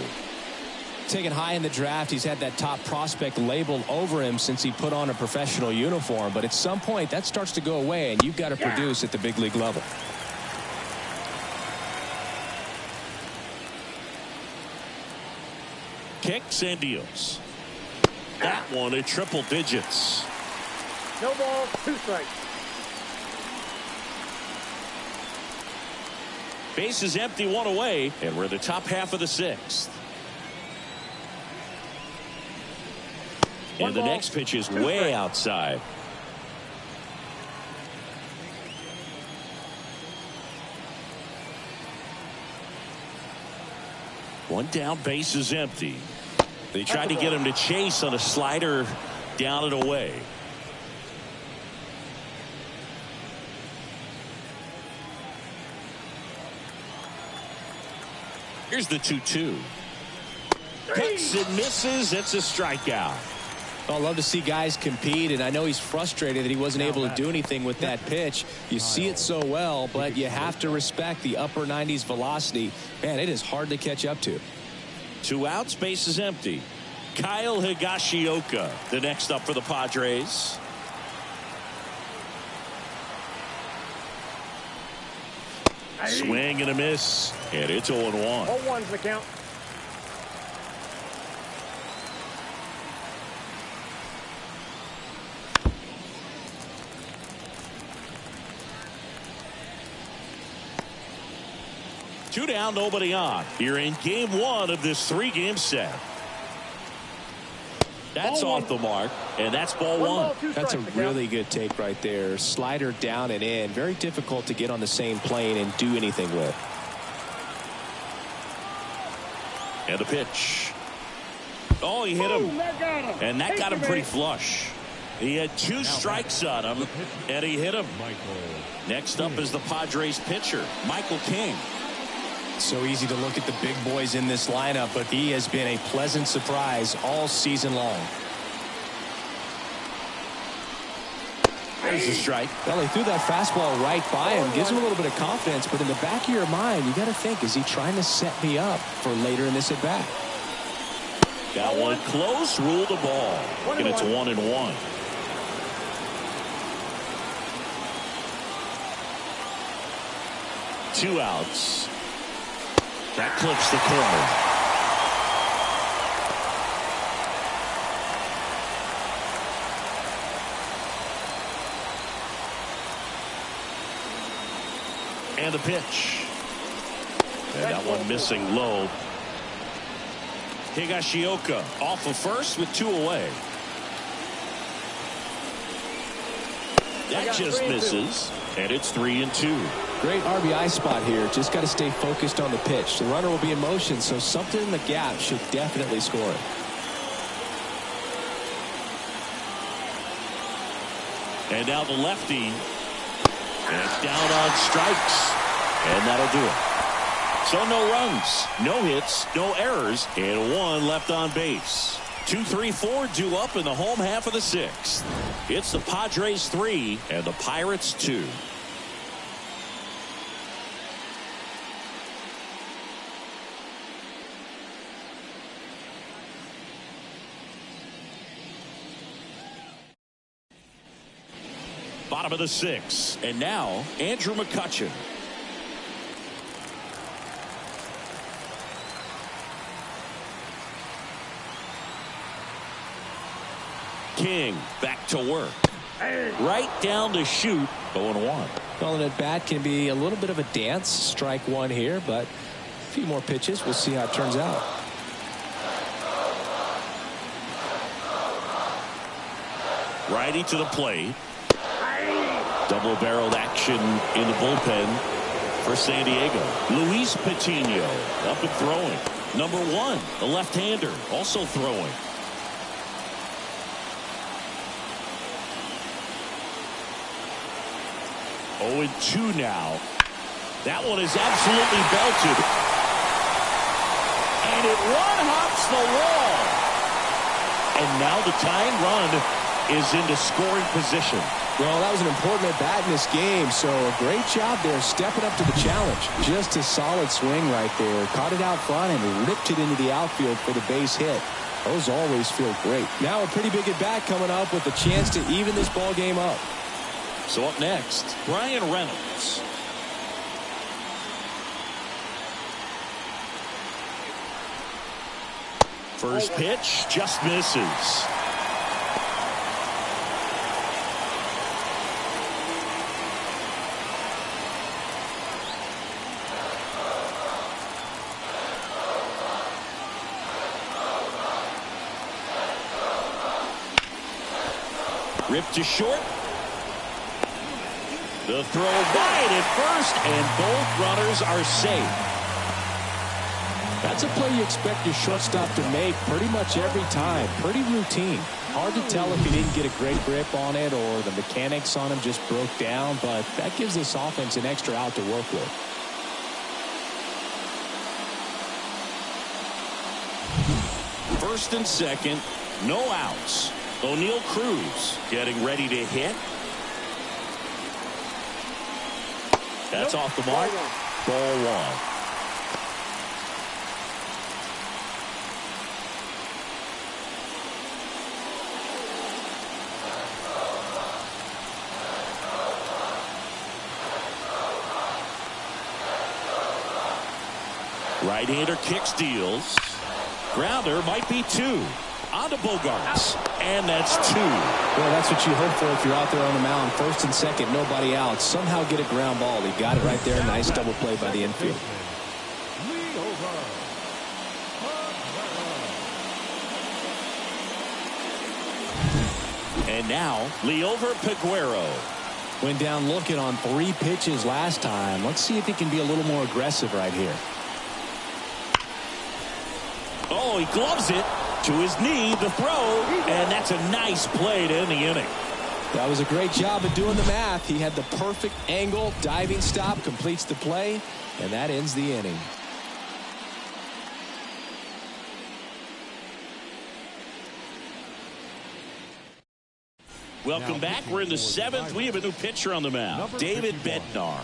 S2: Taken high in the draft, he's had that top prospect labeled over him since he put on a professional uniform. But at some point, that starts to go away, and you've got to produce at the big league level.
S1: Kicks and deals. That one at triple digits.
S4: No balls, 2 strikes.
S1: Base is empty, 1 away, and we're in the top half of the 6th. And the next pitch is way outside. One down, base is empty. They tried to get him to chase on a slider down and away. Here's the 2-2. Cuts and misses. It's a strikeout.
S2: I love to see guys compete, and I know he's frustrated that he wasn't able to do anything with that pitch. You see it so well, but you have to respect the upper 90s velocity. Man, it is hard to catch up to.
S1: 2 outs, base is empty. Kyle Higashioka, the next up for the Padres. Swing and a miss, and it's 0-1.
S4: 0-1's the count.
S1: Two down, nobody on. You're in game 1 of this 3-game set. That's off the mark, and that's ball 1.
S2: That's a really good take right there. Slider down and in. Very difficult to get on the same plane and do anything with.
S1: And the pitch. Oh, he hit him. And that got him pretty flush. He had 2 strikes on him, and he hit him. Next up is the Padres pitcher, Michael King.
S2: So easy to look at the big boys in this lineup, but he has been a pleasant surprise all season long.
S1: There's a strike.
S2: Well, he threw that fastball right by him. Gives him a little bit of confidence, but in the back of your mind, you got to think, is he trying to set me up for later in this at-bat?
S1: Got one close, ruled the ball. And it's 1-1. Two outs. That clips the corner. And the pitch. And that one missing low. Higashioka off of first with 2 away. That just misses. And it's 3-2.
S2: Great RBI spot here. Just got to stay focused on the pitch. The runner will be in motion, so something in the gap should definitely score it.
S1: And now the lefty. And down on strikes. And that'll do it. So no runs, no hits, no errors, and 1 left on base. 2, 3, 4 due up in the home half of the 6th. It's the Padres 3 and the Pirates 2. Bottom of the 6th, and now Andrew McCutchen. King back to work. Right down to shoot. 0-1.
S2: Well, an at-bat can be a little bit of a dance. Strike 1 here, but a few more pitches. We'll see how it turns out.
S1: Righty to the plate. Double-barreled action in the bullpen for San Diego. Luis Patino up and throwing. Number 1, the left-hander, also throwing. Oh, and 2 now. That one is absolutely belted. And it one-hops the wall. And now the tying run is into scoring position.
S2: Well, that was an important at-bat in this game, so a great job there stepping up to the challenge. Just a solid swing right there. Caught it out front and ripped it into the outfield for the base hit. Those always feel great. Now a pretty big at-bat coming up with a chance to even this ball game up.
S1: So up next, Brian Reynolds. First pitch just misses. Ripped to short. The throw wide at first, and both runners are safe.
S2: That's a play you expect your shortstop to make pretty much every time. Pretty routine. Hard to tell if he didn't get a great grip on it or the mechanics on him just broke down, but that gives this offense an extra out to work with.
S1: First and second, no outs. O'Neal Cruz getting ready to hit. That's off the mark. Ball one. Right-hander kicks, deals. Grounder might be two. On to Bogarts. And that's two.
S2: Well, that's what you hope for if you're out there on the mound. First and second, nobody out. Somehow get a ground ball. He got it right there. Nice double play by the infield.
S1: And now, Liover Peguero.
S2: Went down looking on 3 pitches last time. Let's see if he can be a little more aggressive right here.
S1: Oh, he gloves it to his knee, the throw, and that's a nice play to end the inning.
S2: That was a great job of doing the math. He had the perfect angle, diving stop, completes the play, and that ends the inning.
S1: Welcome back. We're in the 7th. We have a new pitcher on the mound, David Bednar.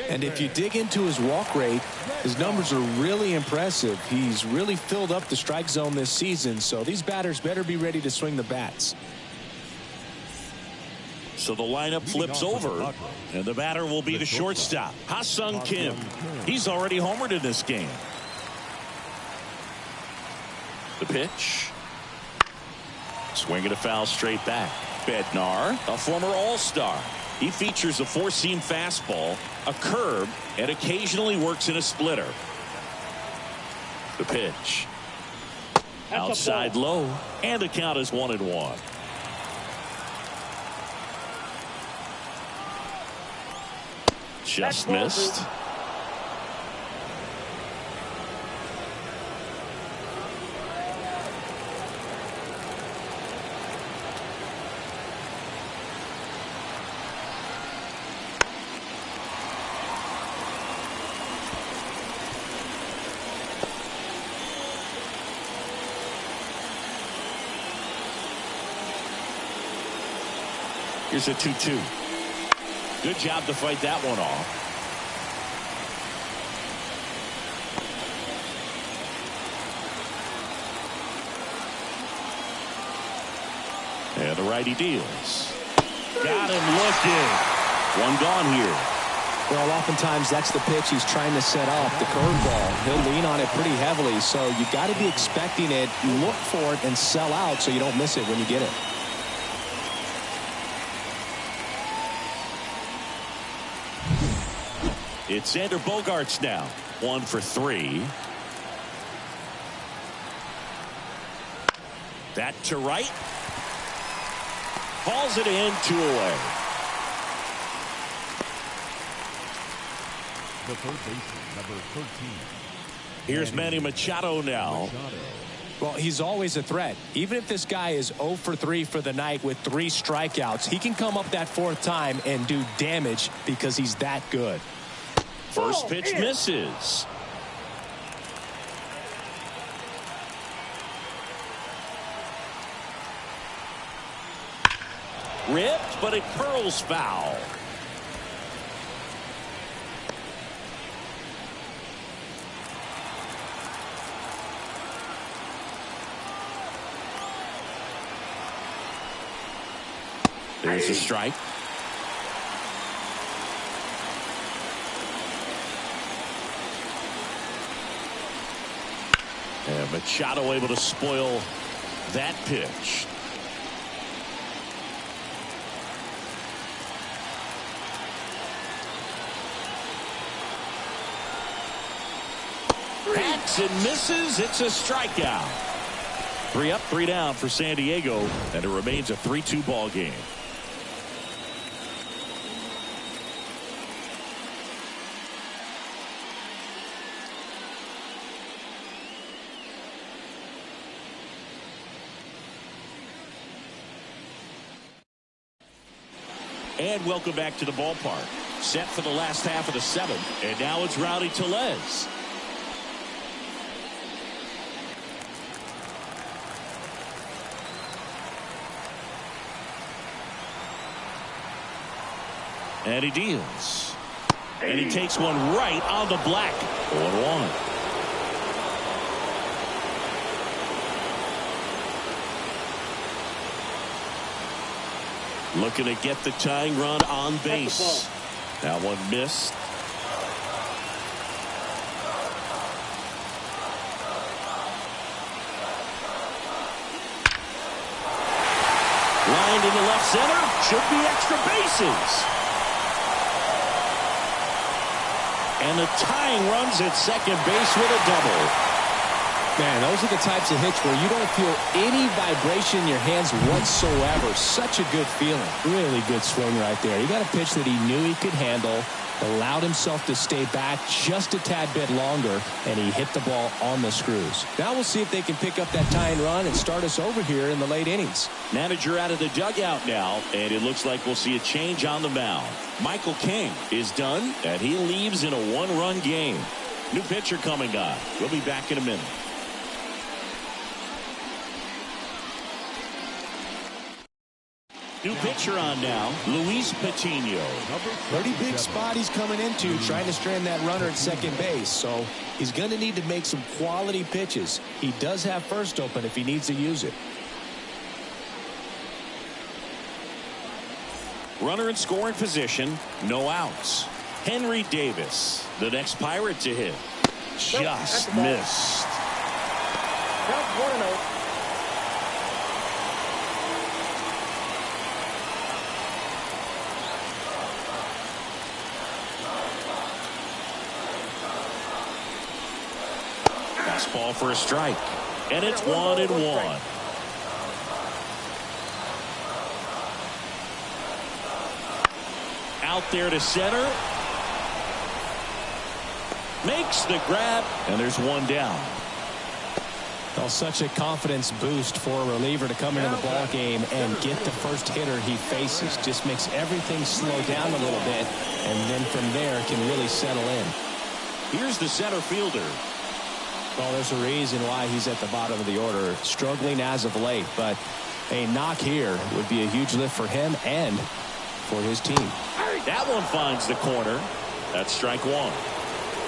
S2: And if you dig into his walk rate, his numbers are really impressive. He's really filled up the strike zone this season, so these batters better be ready to swing the bats.
S1: So the lineup flips over, and the batter will be the shortstop, Ha-Sung Kim. He's already homered in this game. The pitch. Swinging a foul straight back. Bednar, a former All-Star. He features a 4-seam fastball, a curve, and occasionally works in a splitter. The pitch. Outside low, and the count is 1-1. Just missed. Here's a 2-2. Good job to fight that one off. And the righty deals. Got him looking. One gone here.
S2: Well, oftentimes that's the pitch he's trying to set off, the curveball. He'll lean on it pretty heavily, so you got to be expecting it, look for it, and sell out so you don't miss it when you get it.
S1: It's Xander Bogaerts now. 1 for 3. That to right. Hauls it in, 2 away.
S3: The third baseman, number 13.
S1: Here's Manny Machado now.
S2: Well, he's always a threat. Even if this guy is 0 for 3 for the night with 3 strikeouts, he can come up that 4th time and do damage because he's that good.
S1: First pitch misses. Ripped, but it curls foul. There's a strike. And Machado able to spoil that pitch. Hacks and misses. It's a strikeout. 3 up, 3 down for San Diego, and it remains a 3-2 ball game. And welcome back to the ballpark. Set for the last half of the 7th, and now it's Rowdy Tellez. And he deals. And he takes one right on the black. 1-1. Looking to get the tying run on base. That one missed. Lined into left center. Should be extra bases. And the tying runs at second base with a double.
S2: Man, those are the types of hits where you don't feel any vibration in your hands whatsoever. Such a good feeling. Really good swing right there. He got a pitch that he knew he could handle, allowed himself to stay back just a tad bit longer, and he hit the ball on the screws. Now we'll see if they can pick up that tying run and start us over here in the late innings.
S1: Manager out of the dugout now, and it looks like we'll see a change on the mound. Michael King is done, and he leaves in a 1-run game. New pitcher coming on. We'll be back in a minute. New pitcher on now, Luis Patino.
S2: Pretty big spot he's coming into, trying to strand that runner at second base. So he's going to need to make some quality pitches. He does have first open if he needs to use it.
S1: Runner in scoring position, no outs. Henry Davis, the next Pirate to hit. Just missed.
S4: Count 1-0.
S1: Fastball for a strike, and it's 1-1. Out there to center. Makes the grab, and there's one down.
S2: Well, such a confidence boost for a reliever to come into the ball game and get the first hitter he faces. Just makes everything slow down a little bit, and then from there can really settle in.
S1: Here's the center fielder.
S2: Well, there's a reason why he's at the bottom of the order, struggling as of late, but a knock here would be a huge lift for him and for his team.
S1: That one finds the corner. That's strike one.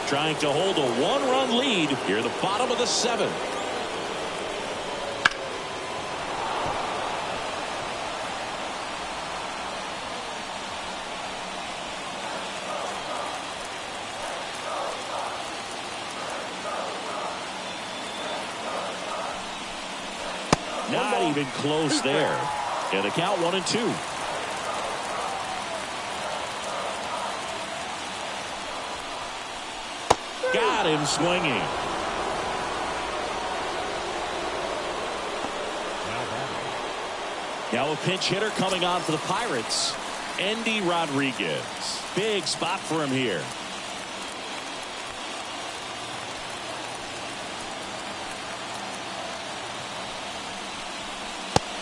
S1: Trying to hold a 1-run lead here at the bottom of the 7th. Not even close there. And the count 1-2. Got him swinging. Now a pinch hitter coming on for the Pirates. Endy Rodriguez. Big spot for him here.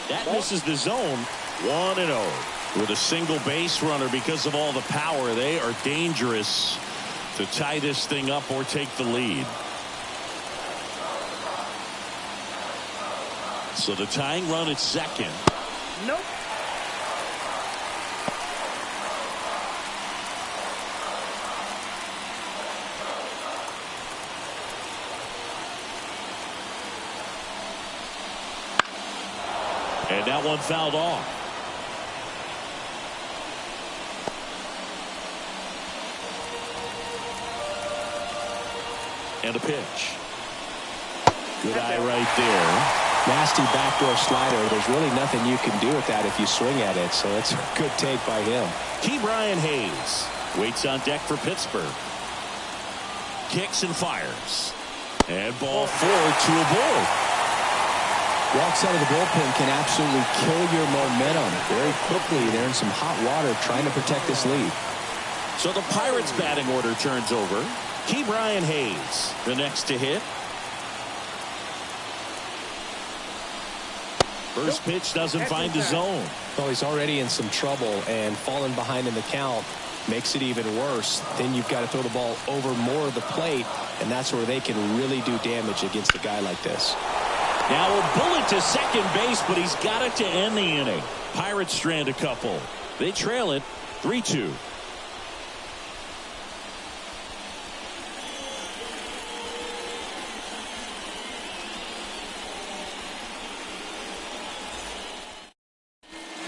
S1: That misses the zone. 1-0. With a single base runner because of all the power. They are dangerous to tie this thing up or take the lead. So the tying run at second.
S4: Nope.
S1: And that one fouled off. And a pitch. Good eye right there.
S2: Nasty backdoor slider. There's really nothing you can do with that if you swing at it. So it's a good take by him.
S1: Brian Hayes waits on deck for Pittsburgh. Kicks and fires. And ball 4 to a ball.
S2: Walks out of the bullpen can absolutely kill your momentum very quickly. They're in some hot water trying to protect this lead.
S1: So the Pirates batting order turns over. Brian Hayes, the next to hit. First pitch doesn't find the zone.
S2: Well, he's already in some trouble, and falling behind in the count makes it even worse. Then you've got to throw the ball over more of the plate, and that's where they can really do damage against a guy like this.
S1: Now a bullet to second base, but he's got it to end the inning. Pirates strand a couple. They trail it 3-2.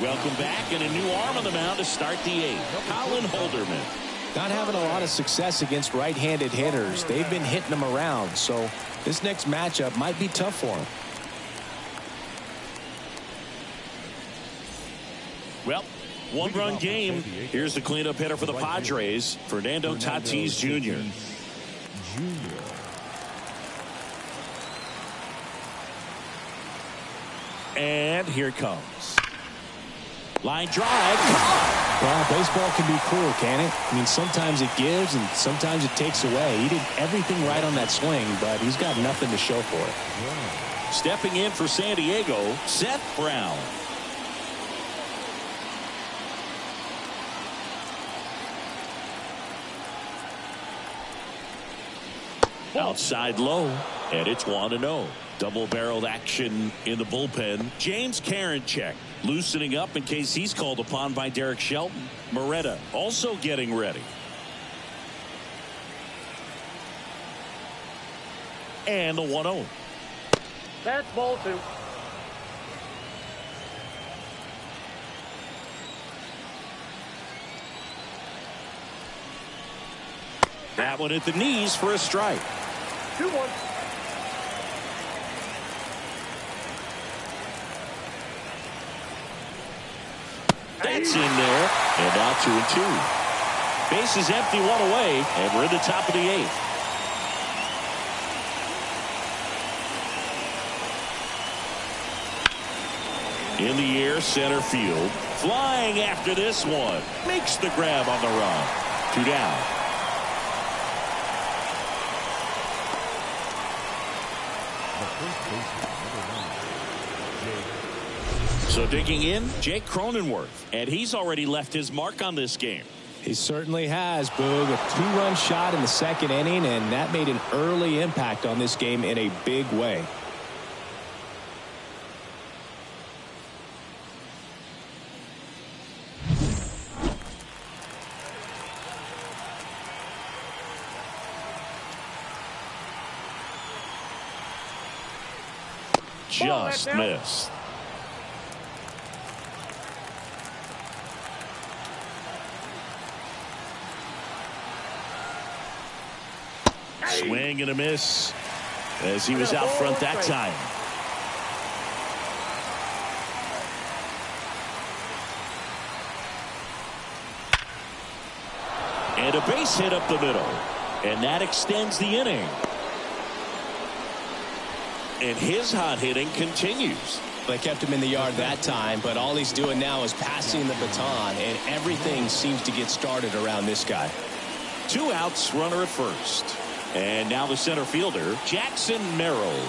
S1: Welcome back, and a new arm on the mound to start the 8th. Colin Holderman.
S2: Not having a lot of success against right-handed hitters. They've been hitting them around, so this next matchup might be tough for him.
S1: Well, one-run game. Here's the cleanup hitter for the Padres, Fernando Tatis Jr. And here it comes. Line drive.
S2: Well, baseball can be cruel, can it? I mean, sometimes it gives and sometimes it takes away. He did everything right on that swing, but he's got nothing to show for it.
S1: Stepping in for San Diego, Seth Brown. Outside low, and it's 1-0. Double-barreled action in the bullpen. James Karinchak loosening up in case he's called upon by Derek Shelton. Moretta also getting ready. And the 1-0.
S4: That's ball 2.
S1: That one at the knees for a strike.
S4: 2-1.
S1: That's in there, and now 2-2. Base is empty, 1 away, and we're in the top of the 8th. In the air, center field. Flying after this one. Makes the grab on the run. 2 down. So digging in, Jake Cronenworth, and he's already left his mark on this game.
S2: He certainly has, Boog. A 2-run shot in the second inning, and that made an early impact on this game in a big way.
S1: Just missed. Swing and a miss as he was out front that time. And a base hit up the middle, and that extends the inning. And his hot hitting continues.
S2: They kept him in the yard that time, but all he's doing now is passing the baton, and everything seems to get started around this guy.
S1: 2 outs, runner at first. And now the center fielder, Jackson Merrill.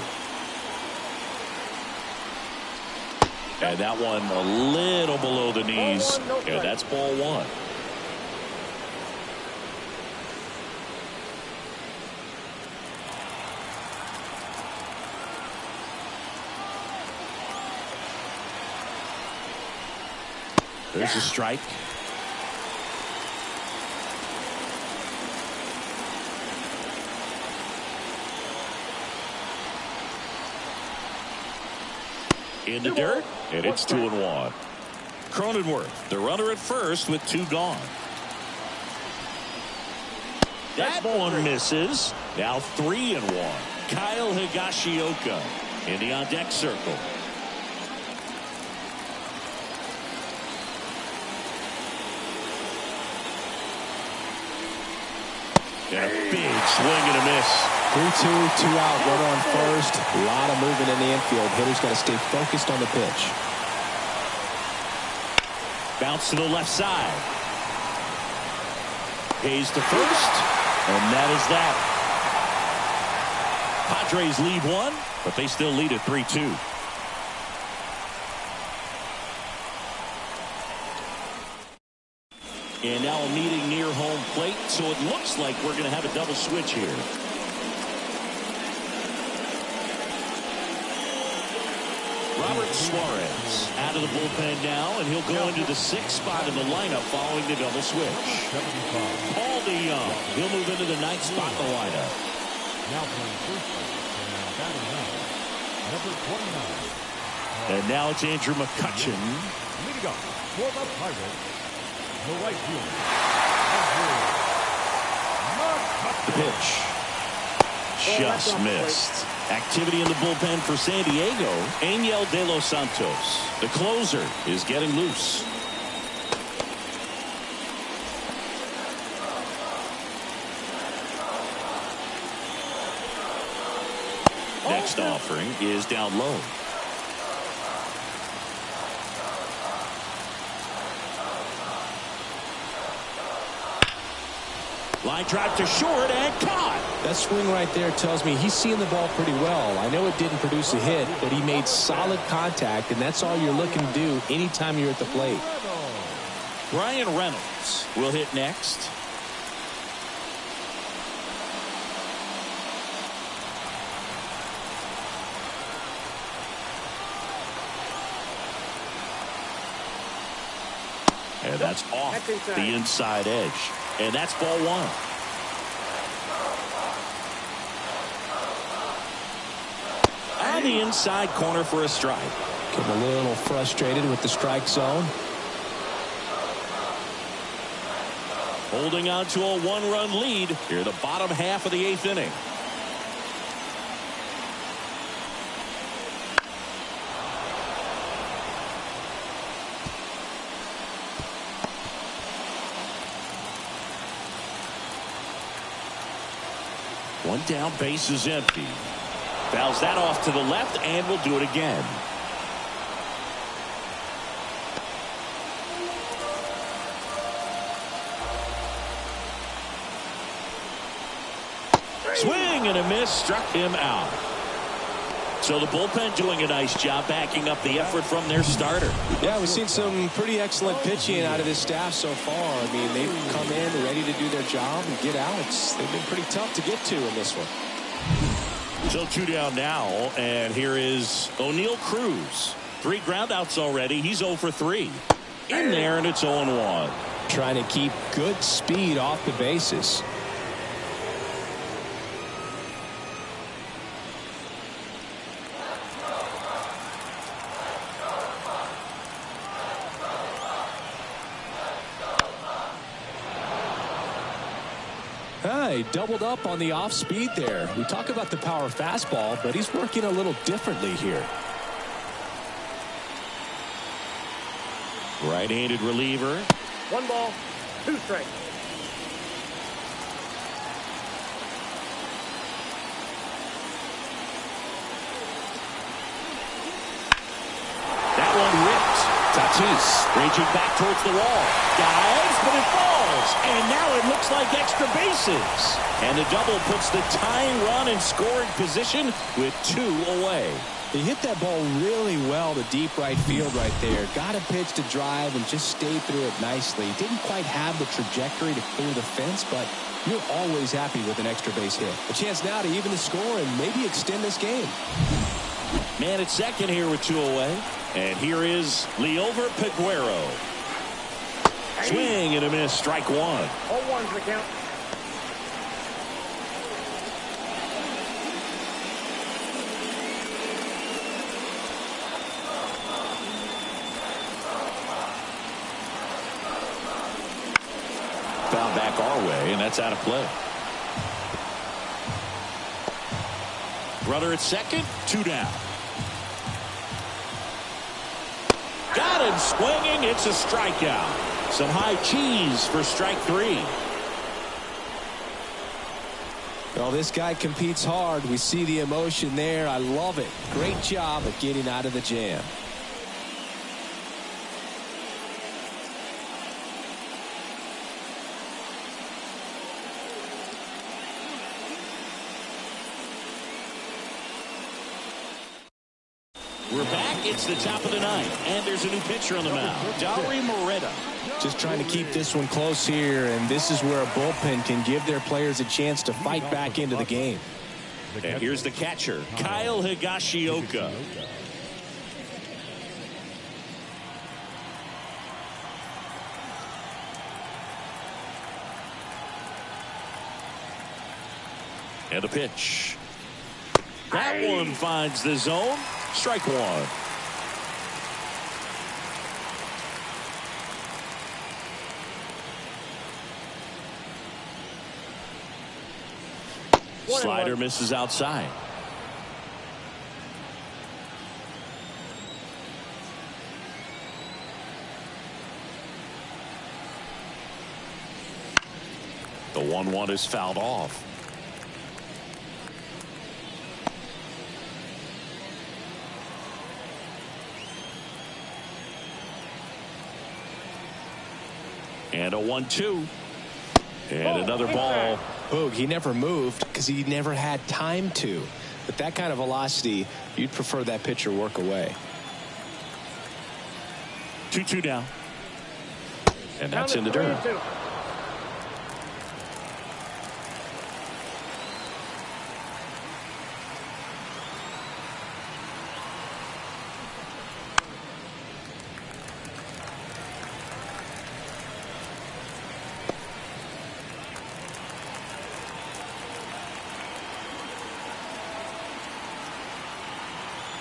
S1: And that one a little below the knees. And that's ball 1. There's a strike. In the dirt, and it's 2-1. Cronenworth, the runner at first with 2 gone. That one misses. Now 3-1. Kyle Higashioka in the on-deck circle. And a big swing and a miss.
S2: 3-2, 2 out, runner on first. A lot of movement in the infield. Hitter's got to stay focused on the pitch.
S1: Bounce to the left side. Hayes to first, and that is that. Padres lead one, but they still lead at 3-2. And now a meeting near home plate, so it looks like we're going to have a double switch here. Robert Suarez out of the bullpen now, and he'll go into the 6th spot in the lineup following the double switch. Paul DeYoung, he'll move into the 9th spot in the lineup.
S3: Now playing first base and batting ninth, number 29.
S1: And now it's Andrew McCutchen.
S3: Leading up for the Pirates, the right fielder,
S2: The pitch.
S1: Just missed. Activity in the bullpen for San Diego. Angel De Los Santos, the closer, is getting loose. Next offering is down low. Line drive to short and caught.
S2: That swing right there tells me he's seeing the ball pretty well. I know it didn't produce a hit, but he made solid contact, and that's all you're looking to do anytime you're at the plate.
S1: Brian Reynolds will hit next. And that's off the inside edge. And that's ball one. On the inside corner for a strike.
S2: Getting a little frustrated with the strike zone.
S1: Holding on to a 1-run lead here, the bottom half of the 8th inning. One down, base is empty. Fouls that off to the left, and will do it again. Swing and a miss, struck him out. So the bullpen doing a nice job backing up the effort from their starter.
S2: Yeah, we've seen some pretty excellent pitching out of this staff so far. I mean, they've come in ready to do their job and get outs. They've been pretty tough to get to in this one.
S1: So 2 down now, and here is O'Neal Cruz. 3 groundouts already. He's 0 for 3. In there, and it's 0-1.
S2: Trying to keep good speed off the bases. He doubled up on the off speed there. We talk about the power fastball, but he's working a little differently here.
S1: Right-handed reliever.
S4: 1 ball, 2 strikes.
S1: That one ripped. Tatis reaching back towards the wall. Dives, but it falls. And now it looks like extra bases. And the double puts the tying run in scoring position with 2 away.
S2: He hit that ball really well to deep right field right there. Got a pitch to drive and just stayed through it nicely. Didn't quite have the trajectory to clear the fence, but you're always happy with an extra base hit. A chance now to even the score and maybe extend this game.
S1: Man at second here with 2 away. And here is Liover Peguero. Swing and a miss, strike 1.
S4: 0-1's the count.
S1: Foul back our way, and that's out of play. Runner at second, 2 down. Got him swinging. It's a strikeout. Some high cheese for strike 3.
S2: Well, this guy competes hard. We see the emotion there. I love it. Great job of getting out of the jam.
S1: We're back. It's the top of the ninth, and there's a new pitcher on the mound, Dauri Moreta.
S2: Just trying to keep this one close here, and this is where a bullpen can give their players a chance to fight back into the game.
S1: And here's the catcher, Kyle Higashioka. And a pitch. That one finds the zone. Strike 1. Slider misses outside. The 1-1 is fouled off. And a 1-2. And another ball.
S2: Boog, he never moved because he never had time to. With that kind of velocity, you'd prefer that pitcher work away.
S1: 2-2 now. And that's in the dirt.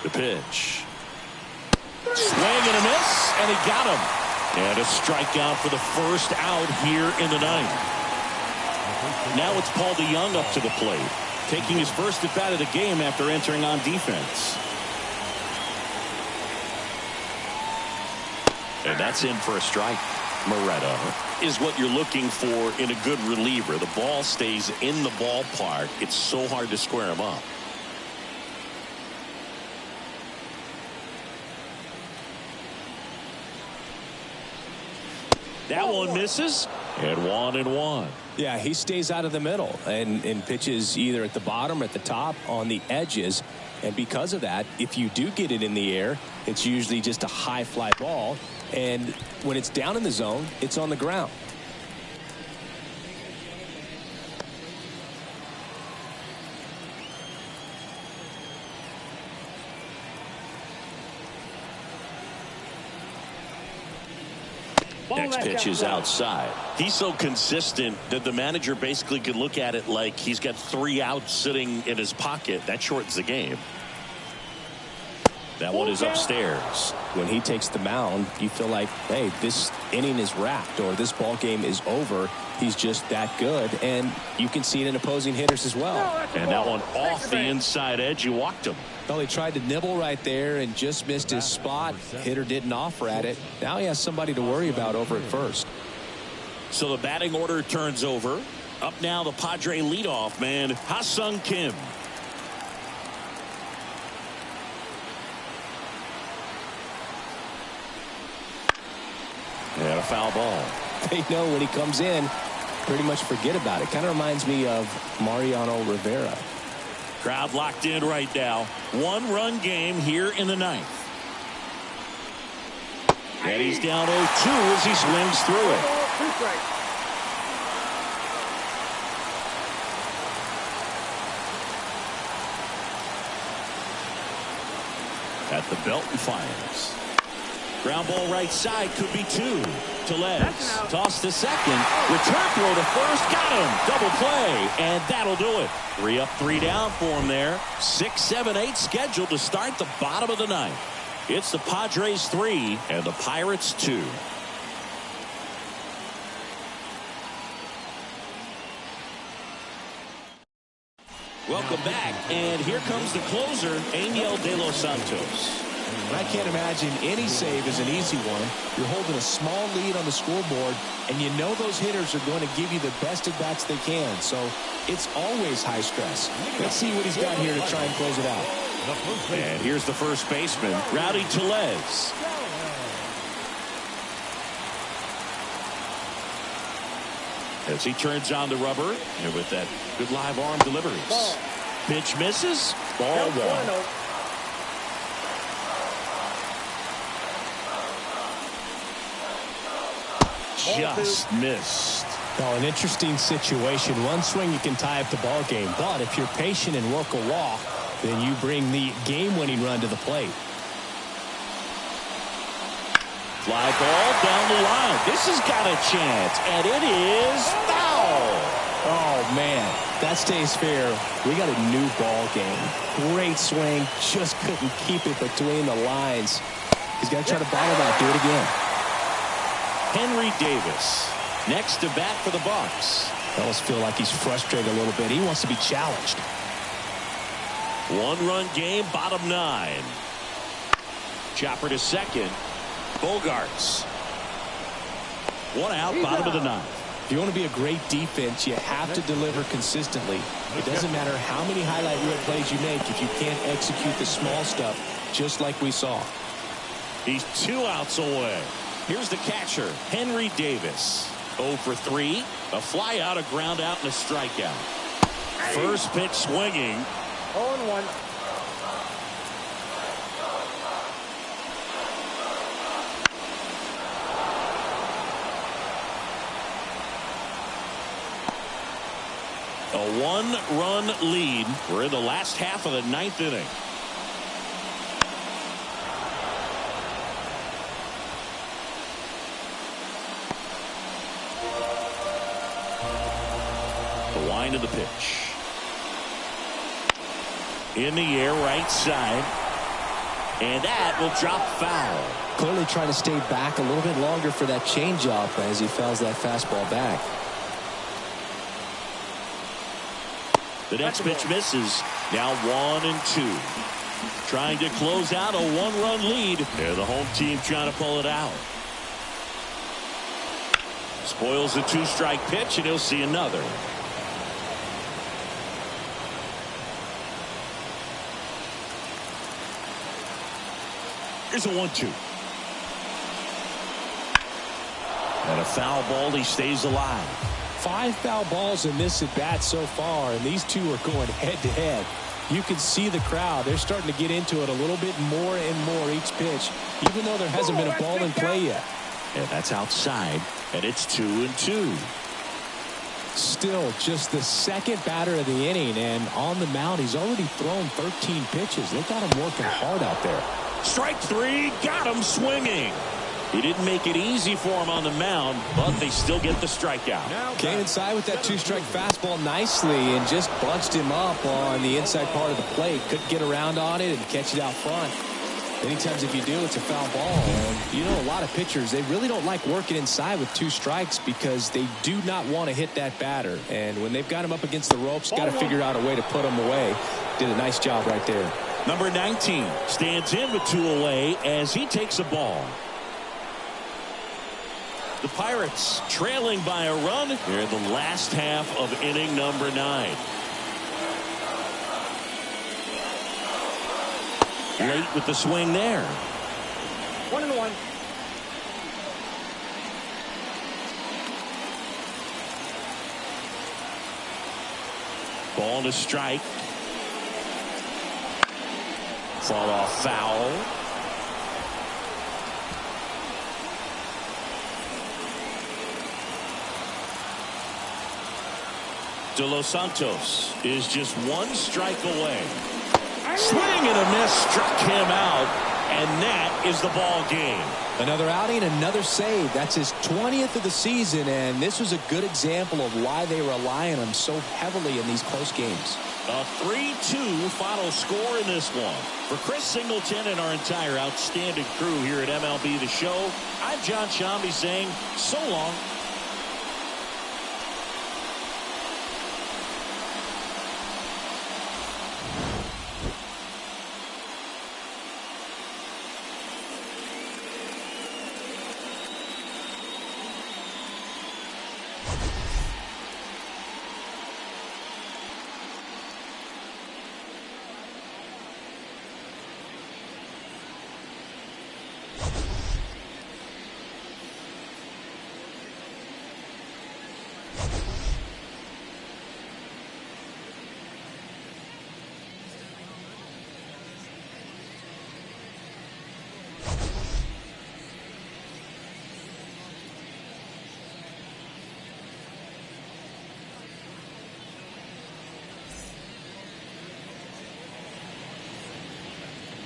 S1: The pitch. Swing and a miss, and he got him. And a strikeout for the first out here in the ninth. Now it's Paul DeYoung up to the plate, taking his first at bat of the game after entering on defense. And that's in for a strike. Moreta is what you're looking for in a good reliever. The ball stays in the ballpark. It's so hard to square him up. That one misses, and 1-1.
S2: Yeah, he stays out of the middle and pitches either at the bottom or at the top on the edges. And because of that, if you do get it in the air, it's usually just a high fly ball. And when it's down in the zone, it's on the ground.
S1: Next pitch is outside. He's so consistent that the manager basically could look at it like he's got 3 outs sitting in his pocket. That shortens the game. That one is upstairs.
S2: When he takes the mound, you feel like, hey, this inning is wrapped or this ball game is over. He's just that good. And you can see it in opposing hitters as well.
S1: And that one off the inside edge. You walked him.
S2: Well, he tried to nibble right there and just missed his spot. Hitter didn't offer at it. Now he has somebody to worry about over at first.
S1: So the batting order turns over. Up now the Padre leadoff man, Ha-Sung Kim. And a foul ball.
S2: They know when he comes in, pretty much forget about it. Kind of reminds me of Mariano Rivera.
S1: Crowd locked in right now. 1-run game here in the ninth. And he's down 0-2 as he swings through it. At the belt and fires. Ground ball right side, could be 2. Tellez, toss to second, return throw to first, got him, double play, and that'll do it. 3 up, 3 down for him there. 6, 7, 8 scheduled to start the bottom of the ninth. It's the Padres 3 and the Pirates 2. Welcome back, and here comes the closer, Angel De Los Santos.
S2: I can't imagine any save is an easy one. You're holding a small lead on the scoreboard, and you know those hitters are going to give you the best at-bats they can, so it's always high stress. Let's see what he's got here to try and close it out.
S1: And here's the first baseman, Rowdy Tellez. As he turns on the rubber, and with that good live arm deliveries. Pitch misses, ball one. Just missed.
S2: Oh, an interesting situation. One swing you can tie up the ball game, but if you're patient and work a walk, then you bring the game-winning run to the plate.
S1: Fly ball down the line. This has got a chance, and it is foul.
S2: Oh, man, that stays fair. We got a new ball game. Great swing, just couldn't keep it between the lines. He's got to try to bottle that. Do it again.
S1: Henry Davis next to bat for the Bucs.
S2: I almost feel like he's frustrated a little bit. He wants to be challenged.
S1: One-run game, bottom nine. Chopper to second. Bogarts. One out, bottom of the ninth.
S2: If you want to be a great defense, you have to deliver consistently. It doesn't matter how many highlight reel plays you make if you can't execute the small stuff, just like we saw.
S1: He's 2 outs away. Here's the catcher, Henry Davis. 0 for 3. A fly out, a ground out, and a strikeout. First pitch swinging.
S4: 0-1.
S1: A 1-run lead. We're in the last half of the 9th inning. The wind of the pitch. In the air, right side. And that will drop foul.
S2: Clearly trying to stay back a little bit longer for that changeup as he fouls that fastball back.
S1: The next pitch misses. Now 1-2. Trying to close out a 1-run lead. They're the home team trying to pull it out. Spoils the 2-strike pitch, and he'll see another. Here's a 1-2. And a foul ball. He stays alive.
S2: 5 foul balls in this at bat so far, and these two are going head to head. You can see the crowd. They're starting to get into it a little bit more and more each pitch, even though there hasn't been a ball in play yet.
S1: And that's outside, and it's 2-2.
S2: Still just the second batter of the inning, and on the mound he's already thrown 13 pitches. They got him working hard out there.
S1: Strike 3, got him swinging. He didn't make it easy for him on the mound, but they still get the strikeout.
S2: Came inside with that 2-strike fastball nicely and just bunched him up on the inside part of the plate. Couldn't get around on it and catch it out front. Many times if you do, it's a foul ball. And you know, a lot of pitchers, they really don't like working inside with 2 strikes because they do not want to hit that batter. And when they've got him up against the ropes, got to figure out a way to put him away. Did a nice job right there.
S1: Number 19 stands in with 2 away as he takes a ball. The Pirates trailing by a run here in the last half of inning number 9. Late with the swing there.
S4: 1-1.
S1: Ball to strike. Fall off foul. De Los Santos is just 1 strike away. Swing and a miss, struck him out, and that is the ball game.
S2: Another outing, another save. That's his 20th of the season, and this was a good example of why they rely on him so heavily in these close games.
S1: A 3-2 final score in this one. For Chris Singleton and our entire outstanding crew here at MLB The Show, I'm John Shambi saying so long.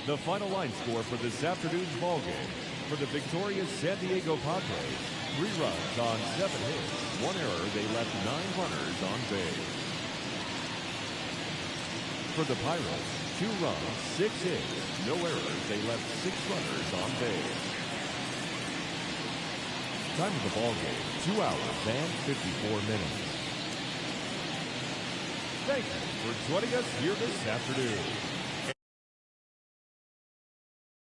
S3: The final line score for this afternoon's ball game. For the victorious San Diego Padres, 3 runs on 7 hits, 1 error. They left 9 runners on base. For the Pirates, 2 runs, 6 hits, no errors. They left 6 runners on base. Time of the ball game, 2 hours and 54 minutes. Thank you for joining us here this afternoon.